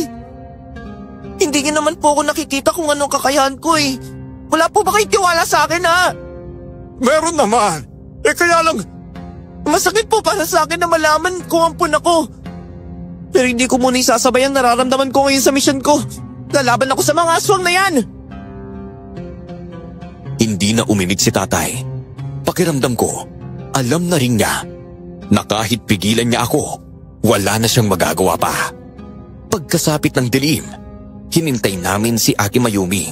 hindi niyo naman po ako nakikita kung anong kakayahan ko eh. Wala po ba kayong tiwala sa akin ha? Meron naman. Kaya lang... Masakit po para sa akin na malaman kung ampun ako. Pero hindi ko muna isasabay ang nararamdaman ko ngayon sa misyon ko. Lalaban ako sa mga aswang na yan. Hindi hindi na uminig si tatay, pakiramdam ko, alam na rin niya na kahit pigilan niya ako, wala na siyang magagawa pa. Pagkasapit ng dilim, hinintay namin si Ate Mayumi.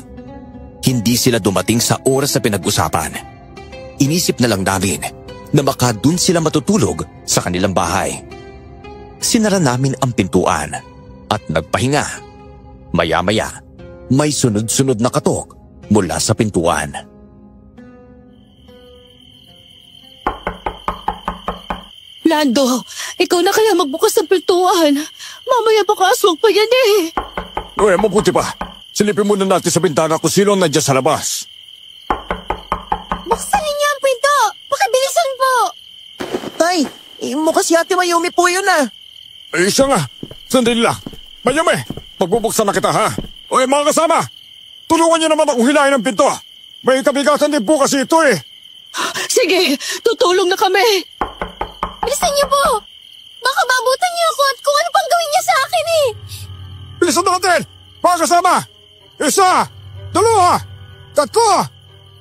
Hindi sila dumating sa oras na pinag-usapan. Inisip na lang namin na baka dun sila matutulog sa kanilang bahay. Sinara namin ang pintuan at nagpahinga. Maya-maya, may sunod-sunod na katok mula sa pintuan. Lando, ikaw na kaya magbukas ng pintuan. Mamaya baka aswang pa yan eh. Mabuti pa. Silipin muna natin sa bintana kung sino nandiyan sa labas. Buksan niyo ang pinto! Pakibilisan po! Tay, mukha si Ate Mayumi po yun ah. Siya nga. Sandali lang. Mayumi, pagbubuksan na kita ha. Mga kasama, tulungan niyo naman akong hilahin ng pinto. May kabigasan din po kasi ito eh. Sige, tutulong na kami. Bilisan niyo po! Baka babutan niyo ako at kung ano pang gawin niya sa akin eh! Bilisan natin! Mga kasama! 1, 2, 3,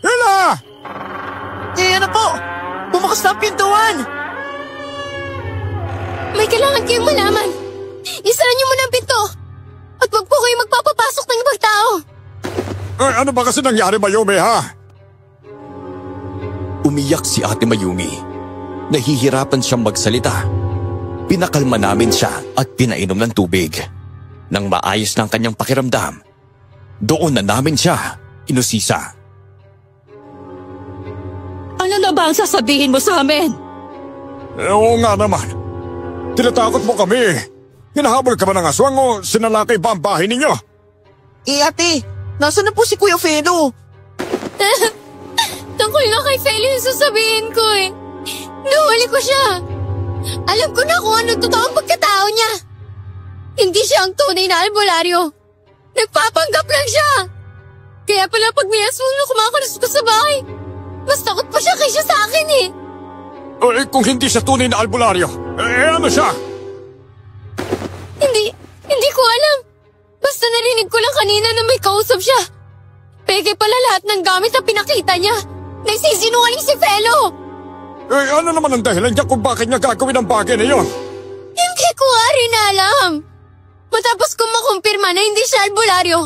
hila! Ano po? Bumakas na ang pintuan! May kailangan kayong malaman. Isara niyo muna ang pinto. At wag po kayo magpapapasok ng ibang tao. Ano ba kasi nangyari, Mayumi, ha? Umiyak si Ate Mayumi. Nahihirapan siyang magsalita. Pinakalma namin siya at pinainom ng tubig. Nang maayos ng kanyang pakiramdam, doon na namin siya inusisa. Ano na ba ang sasabihin mo sa amin? Oo nga naman. Tinatakot mo kami. Hinahabol ka ba ng aswang o sinalakay ba ang bahay ninyo? Ate, nasaan na po si Kuya Felo? Tungkol na kay Felo yung sasabihin ko eh. Nahuli ko siya. Alam ko na kung anong totoong pagkatao niya. Hindi siya ang tunay na albularyo. Nagpapanggap lang siya. Kaya pala pag may aswang na kumakalusok sa bahay, mas takot pa siya kaysa sa akin eh. Kung hindi siya tunay na albularyo, ano siya? Hindi ko alam. Basta narinig ko lang kanina na may kausap siya. Peke pala lahat ng gamit na pinakita niya. Nagsisinungaling si Felo. Ano naman ang dahilan niya kung bakit niya gagawin ang bagay na yun? Hindi ko nga rin alam. Matapos kong makumpirma na hindi siya albularyo,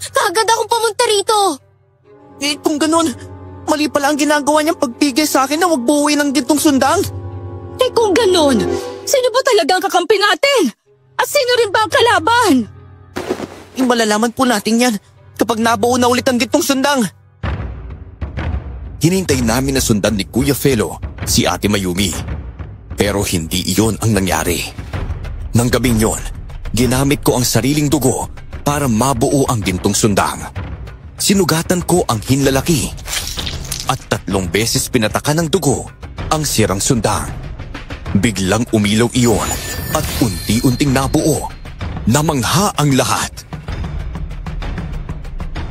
kagad akong pumunta rito. Kung ganun, mali pala ang ginagawa niyang pagpigil sa akin na wag buuin ng gintong sundang. Kung ganun, sino ba talaga ang kakampi natin? At sino rin ba ang kalaban? Malalaman po natin yan kapag nabuo na ulit ang gintong sundang. Hinintay namin na sundan ni Kuya Felo si Ate Mayumi. Pero hindi iyon ang nangyari. Nang gabing yon, ginamit ko ang sariling dugo para mabuo ang gintong sundang. Sinugatan ko ang hinlalaki at 3 beses pinatakan ng dugo ang sirang sundang. Biglang umilaw iyon at unti-unting nabuo. Namangha ang lahat.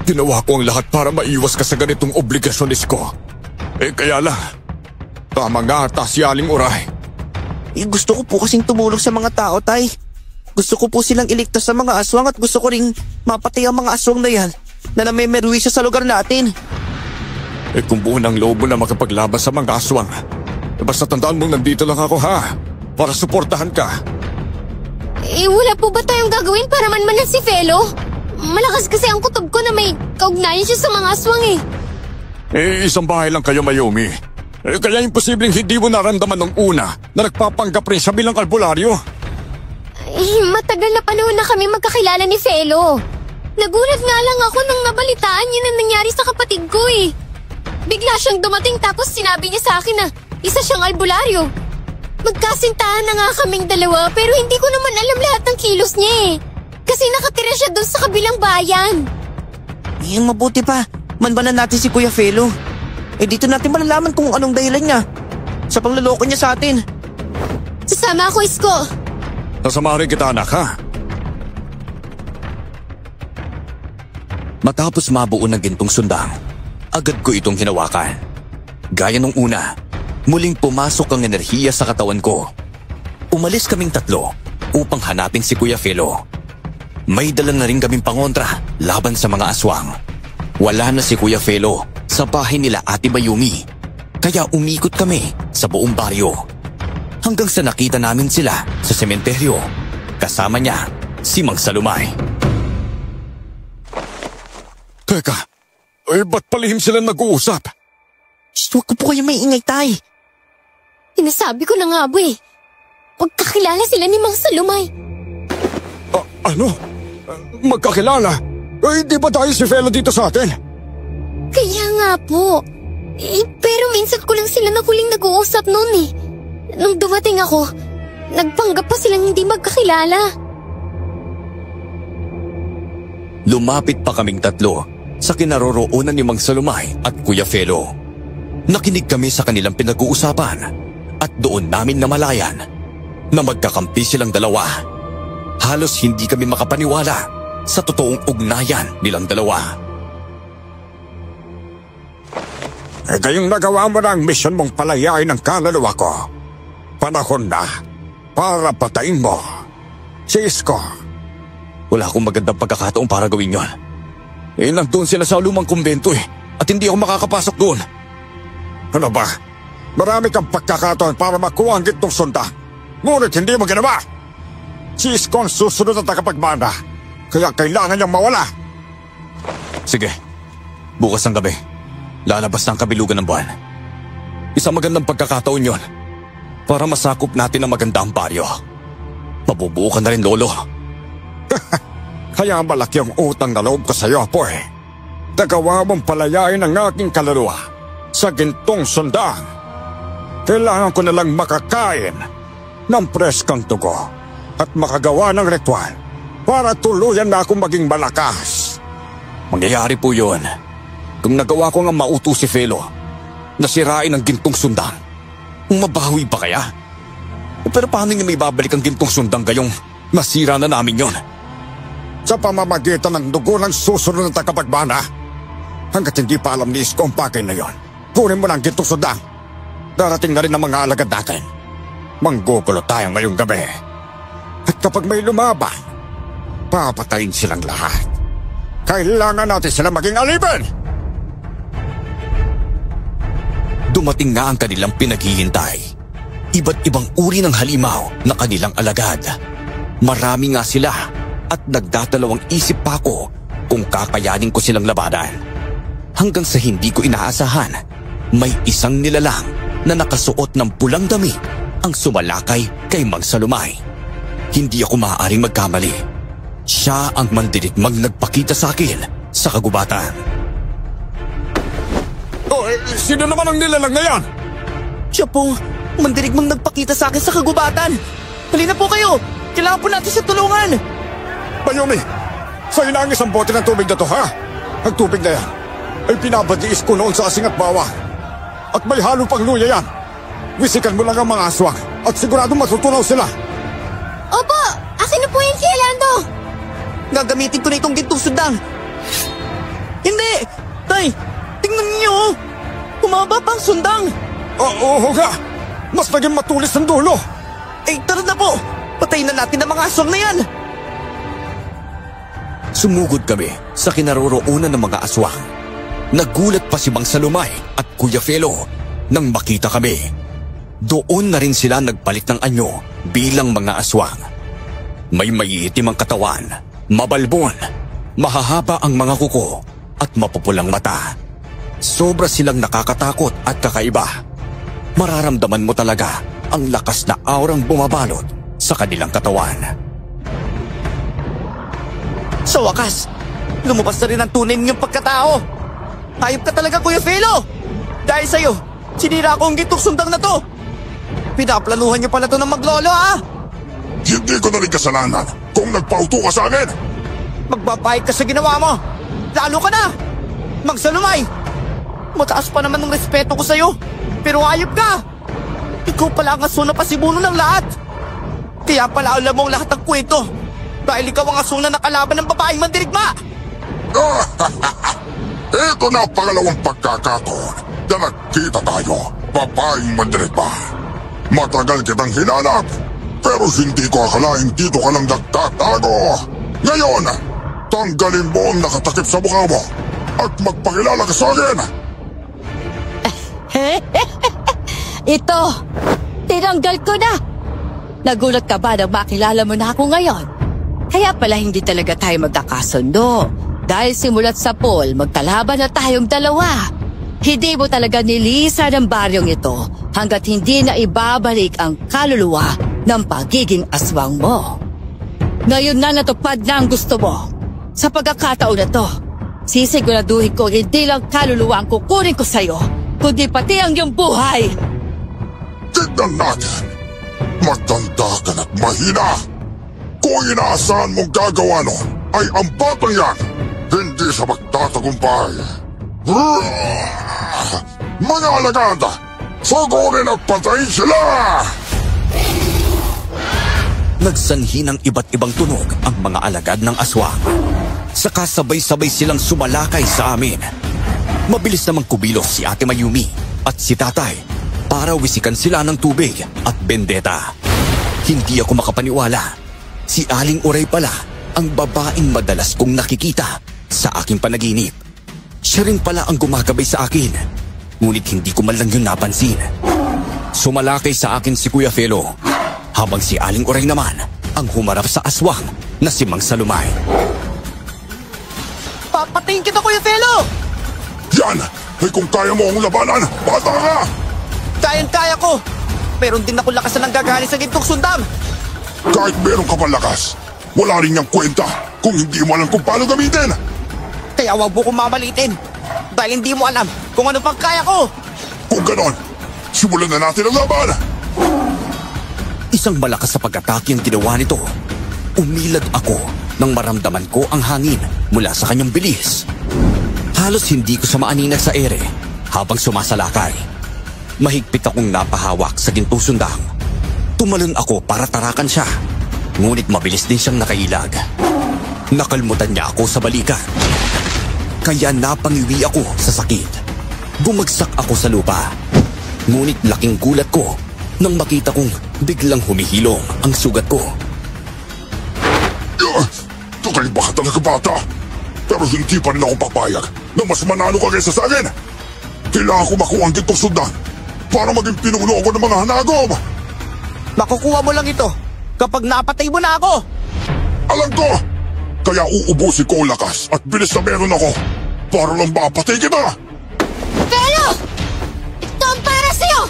Ginawa ko ang lahat para maiwas ka sa ganitong obligasyonis ko. Kaya lang, tama nga tasyaling uray. Gusto ko po kasing tumulong sa mga tao, Tay. Gusto ko po silang iligtas sa mga aswang at gusto ko ring mapatay ang mga aswang na yan na namemerwisya sa lugar natin. Kung buo ng loob mo na makapaglaban sa mga aswang, basta tandaan mong nandito lang ako ha, para suportahan ka. Wala po ba tayong gagawin para manmanan si Felo? Malakas kasi ang kutob ko na may kaugnayan siya sa mga aswang eh. Isang bahay lang kayo, Mayumi. Kaya imposibleng hindi mo naramdaman nung una na nagpapanggap rin siya bilang albularyo. Matagal na panahon na kami magkakilala ni Felo. Nagulat nga lang ako nang nabalitaan niya na nangyari sa kapatid ko eh. Bigla siyang dumating tapos sinabi niya sa akin na isa siyang albularyo. Magkasintahan na nga kaming dalawa pero hindi ko naman alam lahat ng kilos niya eh. Kasi nakatira siya doon sa kabilang bayan. Mabuti pa, manbanan natin si Kuya Felo. Dito natin malalaman kung anong dahilan niya sa pangloloko niya sa atin. Sasama ako, Isko. Sasama rin kita, anak, ha? Matapos mabuo ng gintong sundang, agad ko itong hinawakan. Gaya nung una, muling pumasok ang enerhiya sa katawan ko. Umalis kaming 3 upang hanapin si Kuya Felo. May dala na rin kaming pangontra laban sa mga aswang. Wala na si Kuya Felo sa bahay nila Ate Mayumi. Kaya umikot kami sa buong baryo. Hanggang sa nakita namin sila sa sementeryo. Kasama niya si Mang Salumay. Teka, ba't palihim sila nag-uusap? Shh, huwag ko po kayo maingay, Tay. Sinasabi ko na nga ba eh. Pagkakilala sila ni Mang Salumay. Ano? Magkakilala? Di ba tayo si Felo dito sa atin? Kaya nga po. Pero minsan ko lang sila huling nag-uusap noon eh. Nung dumating ako, nagpanggap pa silang hindi magkakilala. Lumapit pa kaming tatlo sa kinaroroonan ni Mang Salumay at Kuya Felo. Nakinig kami sa kanilang pinag-uusapan at doon namin namalayan na magkakampi silang dalawa. Halos hindi kami makapaniwala sa totoong ugnayan nilang dalawa. Gayong nagawa mo na ang misyon mong palayain ng kaluluwa ko. Panahon na para patayin mo si Isko. Wala akong magandang pagkakataon para gawin yon. Nandun sila sa lumang kumbento at hindi ako makakapasok doon. Ano ba? Marami kang pagkakataon para makuha ang gintong sunda. Ngunit hindi mo ginawa. Si Isko ang susunod na tagapagmana. Kaya kailangan niyang mawala. Sige, bukas ng gabi, lalabas na ang kabilugan ng buwan. Isang magandang pagkakataon yon para masakop natin ang magandang baryo. Mabubuo ka na rin, Lolo. Kaya malaki ang utang na loob ko sa iyo, Apoy. Nagawa mong palayain ang aking kaluluwa sa gintong sundang. Kailangan ko na lang makakain ng preskang dugo at makagawa ng ritual para tuluyan na akong maging malakas. Mangyayari po yun kung nagawa ko nga mauto si Felo na sirain ang gintong sundang. Mabawi pa kaya? Pero paano niya may babalik ang gintong sundang gayong nasira na namin yon? Sa pamamagitan ng dugo ng susunod na tagapagmana. Hanggat hindi pa alam ni Isko ang bagay na yon, kunin mo na ang gintong sundang. Darating na rin ang mga alagad natin. Manggugulo tayo ngayong gabi. At kapag may lumaban, papatayin silang lahat. Kailangan natin sila maging alipin! Dumating nga ang kanilang pinaghihintay. Iba't ibang uri ng halimaw na kanilang alagad. Marami nga sila at nagdadalawang isip pa ako kung kakayanin ko silang labanan. Hanggang sa hindi ko inaasahan, may isang nilalang na nakasuot ng pulang damit ang sumalakay kay Mang Salumay. Hindi ako maaaring magkamali. Siya ang mandirigmang nagpakita sa akin sa kagubatan. Sino naman ang nilalang na yan? Siya pong mandirigmang nagpakita sa akin sa kagubatan. Halina po kayo! Kailangan po natin sa tulungan! Mayumi, sa'yo na ang isang bote ng tubig na to, ha? Ang tubig na yan ay pinabadiis ko noon sa asing at bawang. At may halo pang luya yan. Wisikan mo lang ang mga aswang at sigurado matutunaw sila. Opo! Akin na po yan, Kuya Lando! Gagamitin ko na itong gintong sundang. Hindi! Tay! Tingnan niyo! Humaba pa ang sundang! Oo nga! Mas naging matulis ang dulo! Tara na po! Patayin na natin ang mga aswang na yan! Sumugod kami sa kinaroroonan ng mga aswang. Nagulat pa si Mang Salumay at Kuya Felo nang makita kami. Doon na rin sila nagpalit ng anyo bilang mga aswang. May maiitim ang katawan, mabalbon, mahahaba ang mga kuko at mapupulang mata. Sobra silang nakakatakot at kakaiba. Mararamdaman mo talaga ang lakas na aurang bumabalot sa kanilang katawan. Sa wakas, lumabas na rin ang tunay niyong pagkatao. Hayop ka talaga, Kuya Felo! Dahil sa'yo, sinira ko ang gintong sundang na to. Pinaplanuhan niyo pala to ng maglolo, ha? Hindi ko na rin kasalanan kung nagpauto ka sa akin. Magbabayad ka sa ginawa mo. Lalo ka na! Mang Salumay! Mataas pa naman ng respeto ko sa'yo, pero hayop ka! Ikaw pala ang aso na pasibuno ng lahat. Kaya pala alam mo ang lahat ng kwento. Dahil ikaw ang aso na nakalaban ng babaeng mandirigma! Ito na ang pangalawang pagkakataon na nagkita tayo, babaeng mandirigma. Matagal kitang hinanap, pero hindi ko akalaing dito ka lang nagtatago. Ngayon, tanggalin mo ang nakatakip sa mukha mo at magpakilala ka sa akin. Ito, tinanggal ko na. Nagulat ka ba nang makilala mo na ako ngayon? Kaya pala hindi talaga tayo magkakasundo. Dahil simulat sa pool, magkalaban na tayong dalawa. Hindi mo talaga nilisa ng baryong ito hanggat hindi na ibabalik ang kaluluwa ng pagiging aswang mo. Ngayon na natupad na ang gusto mo. Sa pagkakataon na to, sisiguraduhin ko hindi lang kaluluwa ang kukunin ko sa'yo, kundi pati ang iyong buhay. Tignan natin. Matanda ka na't mahina. Kung inaasahan mong gagawa nun, ay ang batang yan, hindi sa magtatagumpay. Mga alagad, sugurin at patayin sila! Nagsanhi ng iba't ibang tunog ang mga alagad ng aswang. Saka sabay-sabay silang sumalakay sa amin. Mabilis namang kumilos si Ate Mayumi at si Tatay para wisikan sila ng tubig at bendeta. Hindi ako makapaniwala. Si Aling Uray pala ang babaeng madalas kong nakikita sa aking panaginip. Siya rin pala ang gumagabay sa akin, ngunit hindi ko man lang yun napansin. Sumalakay sa akin si Kuya Felo, habang si Aling Uray naman ang humarap sa aswang na si Mang Salumay. Papatayin kita, Kuya Felo! Yan! Ay kung kaya mo ang labanan, bata ka! Kayang-kaya ko! Meron din ako lakas na nanggagaling sa gintong sundang! Kahit meron ka pang lakas, wala rin niyang kwenta kung hindi mo alam kung paano gamitin! Kaya wag mo kong mamalitin dahil hindi mo alam kung ano pang kaya ko! Kung ganon, simulan na natin ang laban! Isang malakas sa pag-atake ang ginawa nito. Umilad ako nang maramdaman ko ang hangin mula sa kanyang bilis. Halos hindi ko siya maaninag sa ere habang sumasalakay. Mahigpit akong napahawak sa gintong sundang. Tumalon ako para tarakan siya, ngunit mabilis din siyang nakailag. Nakalmutan niya ako sa balikat. Kaya napangiwi ako sa sakit. Bumagsak ako sa lupa. Ngunit laking gulat ko nang makita kong biglang humihilom ang sugat ko. Kakaiba ka talaga, bata. Pero hindi pa rin ako papayag na mas manalo ka kaysa sa akin. Kailangan ko makuha ang gintong sundan para maging pinuno ako ng mga hanagom. Makukuha mo lang ito kapag napatay mo na ako. Alam ko! Kaya uubusin ko ang lakas at bilis na meron ako para lang mapatay kita! Pero! Ito ang para sa'yo!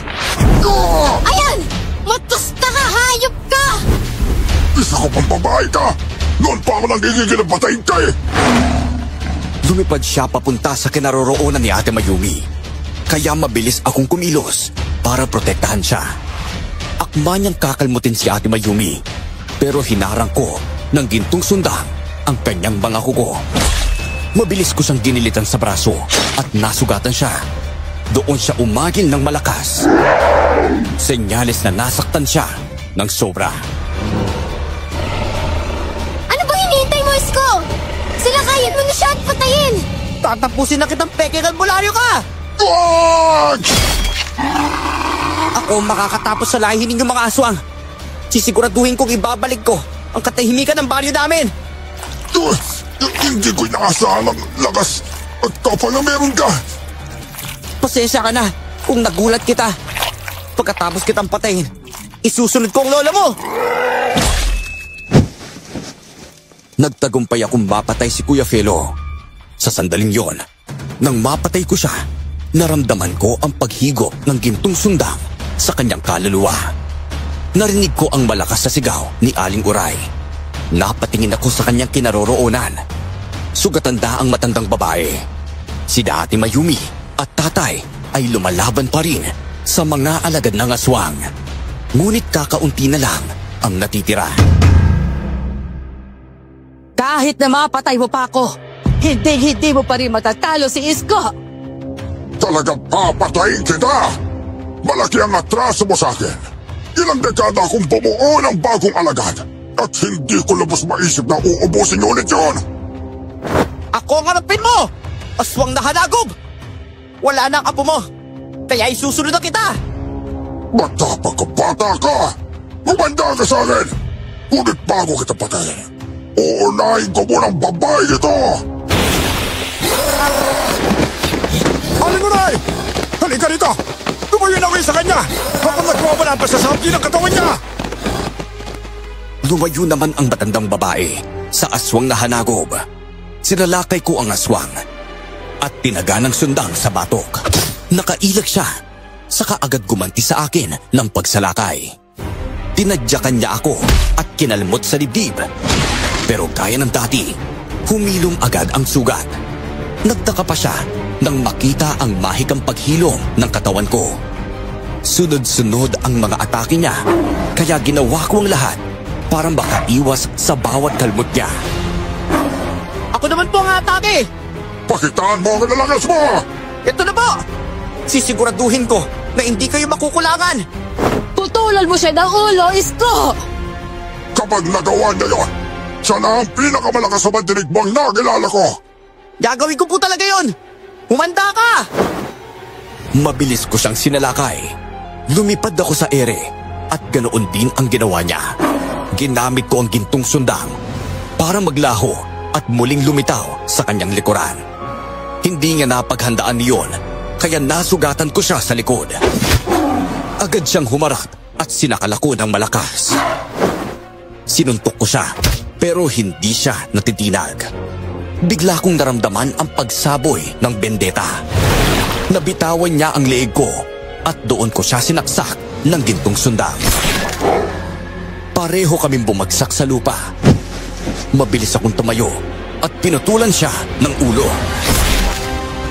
Ayan! Matusta ka, hayop ka! Isa ka pang babae ka! Noon pa ako nangigigil na patayin ka eh! Lumipad siya papunta sa kinaroroonan ni Ate Mayumi. Kaya mabilis akong kumilos para protektahan siya. Akma niyang kakalmutin si Ate Mayumi, pero hinarang ko ng gintong sundang ang kanyang mga kuko. Mabilis ko siyang ginilitan sa braso at nasugatan siya. Doon siya umagil ng malakas. Senyales na nasaktan siya ng sobra. Ano bang hinihintay mo, Isko? Silakayan mo na siya at patayin! Tatapusin na kitang pekeng albularyo ka! Wag! Ako makakatapos sa lahi ninyong mga aswang. Sisiguraduhin kong ibabalik ko ang katahimikan ng baryo namin. Hindi ko inaasahan ang lakas at kapal na meron ka. Pasensya ka na kung nagulat kita. Pagkatapos kitang patayin, isusunod ko ang lola mo. Nagtagumpay akong mapatay si Kuya Felo. Sa sandaling yon, nang mapatay ko siya, naramdaman ko ang paghigop ng gintong sundang sa kanyang kaluluwa. Narinig ko ang malakas na sigaw ni Aling Uray. Napatingin ako sa kanyang kinaroroonan. Sugatanda ang matandang babae. Si Ate Mayumi at Tatay ay lumalaban pa rin sa mga alagad ng aswang. Ngunit kakaunti na lang ang natitira. Kahit na mapatay mo pa ako, hindi mo pa rin matatalo si Isko. Talagang papatayin kita! Malaki ang atraso mo sa akin. Ilang dekada akong bumuo ng bagong alagad at hindi ko lubos maisip na uubusin ulit yun. Ako ang harapin mo! Aswang na hanagob! Wala na ang apo mo, kaya isusunod na kita! Matapang ka, bata ka! Gumanda ka sa akin! Ngunit bago kita patayin, uunahin ko munang babae ito! Aling Uray! Halika rito! Tumayo na kayo sa kanya! Habang nagwawala pa sa sabi ng katawan niya! Lumayo naman ang matandang babae sa aswang na hanagob. Sinalakay ko ang aswang at tinaga ng sundang sa batok. Nakailag siya, saka agad gumanti sa akin ng pagsalakay. Tinadyakan niya ako at kinalmot sa dibdib. Pero gaya ng dati, humilom agad ang sugat. Nagtaka pa siya nang makita ang mahikang paghilom ng katawan ko. Sunod-sunod ang mga atake niya, kaya ginawa ko ang lahat para makaiwas sa bawat kalmot niya. Ako naman po ang atake! Pakitaan mo ang lalakas mo! Ito na po! Sisiguraduhin ko na hindi kayo makukulangan! Putulan mo siya ng ulo, Isko! Kapag nagawa niya yon, siya na ang pinakamalakas na mandirigmang nakilala ko! Gagawin ko po talaga yon! Humanda ka! Mabilis ko siyang sinalakay. Lumipad ako sa ere at ganoon din ang ginawa niya. Ginamit ko ang gintong sundang para maglaho at muling lumitaw sa kanyang likuran. Hindi niya napaghandaan niyon, kaya nasugatan ko siya sa likod. Agad siyang humarap at sinakal ako ng malakas. Sinuntok ko siya, pero hindi siya natitinag. Bigla kong naramdaman ang pagsaboy ng bendeta. Nabitawan niya ang leeg ko at doon ko siya sinaksak ng gintong sundang. Pareho kaming bumagsak sa lupa. Mabilis akong tumayo at pinutulan siya ng ulo.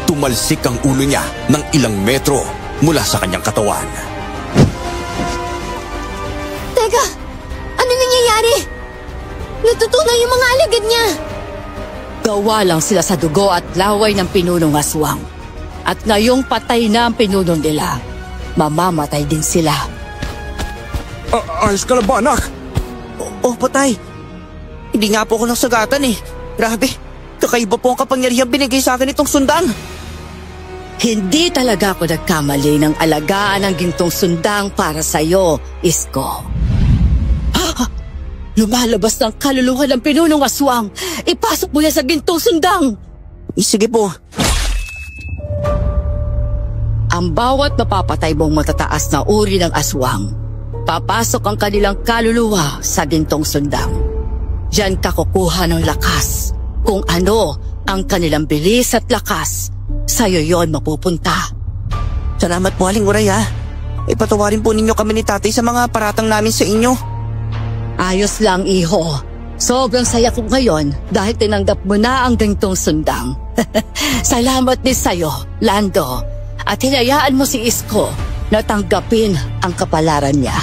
Tumalsik ang ulo niya ng ilang metro mula sa kanyang katawan. Teka! Ano nangyayari? Natutunaw yung mga alagad niya! Gawa lang sila sa dugo at laway ng pinunong aswang. At ngayong patay na ang pinunong nila, mamamatay din sila. Ayos ka na ba, anak? Oh, patay. Hindi nga po ako nasagatan eh. Grabe, kakaiba po ang kapangyarihan binigay sa akin itong sundang. Hindi talaga ako nagkamali ng alagaan ng gintong sundang para sa'yo, Isko. Lumalabas ng kaluluwa ng pinunong aswang. Ipasok mo yan sa gintong sundang. Sige po. Ang bawat mapapatay mong matataas na uri ng aswang, papasok ang kanilang kaluluwa sa gintong sundang. Diyan ka kukuha ng lakas. Kung ano ang kanilang bilis at lakas, sa'yo yon mapupunta. Salamat po, Aling Uray ha. Ipatawarin po ninyo kami ni tatay sa mga paratang namin sa inyo. Ayos lang, iho. Sobrang saya ko ngayon dahil tinanggap mo na ang gintong sundang. Salamat din sa'yo, Lando. At hinayaan mo si Isko na tanggapin ang kapalaran niya.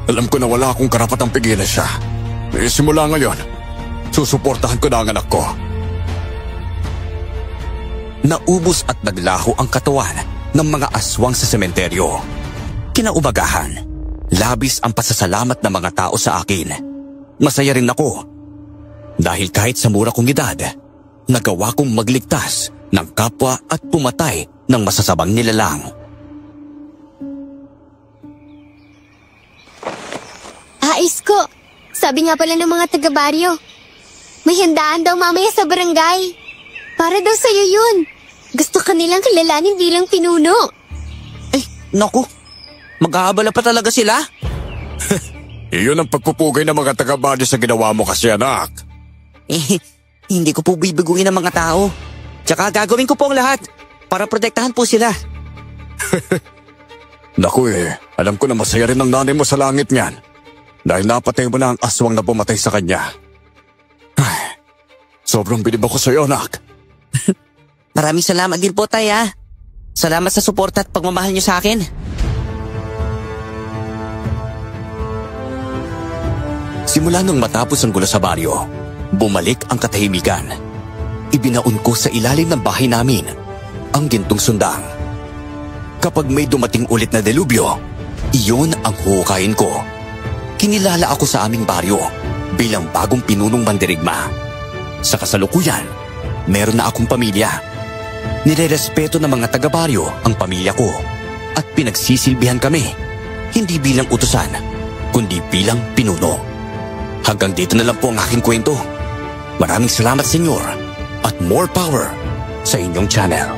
Alam ko na wala akong karapatang pigilan siya. Simula ngayon, susuportahan ko na ang anak ko. Naubos at naglaho ang katawan ng mga aswang sa sementeryo. Kinaumagahan, labis ang pasasalamat ng mga tao sa akin. Masaya rin ako dahil kahit sa mura kong edad, nagawa kong magligtas ng kapwa at pumatay ng masasabang nilalang. Isko, sabi nga pala ng mga taga-baryo, may handaan daw mamaya sa barangay. Para daw sa'yo yun. Gusto ka nilang kilalanin bilang pinuno. Naku, mag-aabala pa talaga sila? Iyon ang pagpupugay ng mga taga-baryo sa ginawa mo kasi, anak. Hindi ko po bibiguin ang mga tao. Tsaka gagawin ko po ang lahat para protektahan po sila. Naku alam ko na masaya rin ang nanay mo sa langit niyan. Dahil napatay mo na ang aswang na pumatay sa kanya. Ay, sobrang bilib ako sa iyo, anak. Maraming salamat din po, tay ha. Salamat sa suporta at pagmamahal niyo sa akin. Simula nung matapos ang gulo sa baryo, bumalik ang katahimikan. Ibinaon ko sa ilalim ng bahay namin ang gintong sundang. Kapag may dumating ulit na delubyo, iyon ang huhukayin ko. Kinilala ako sa aming baryo bilang bagong pinunong mandirigma. Sa kasalukuyan, meron na akong pamilya. Nirerespeto ng mga taga-baryo ang pamilya ko at pinagsisilbihan kami, hindi bilang utusan, kundi bilang pinuno. Hanggang dito na lang po ang aking kwento. Maraming salamat, Senyor, at more power sa inyong channel.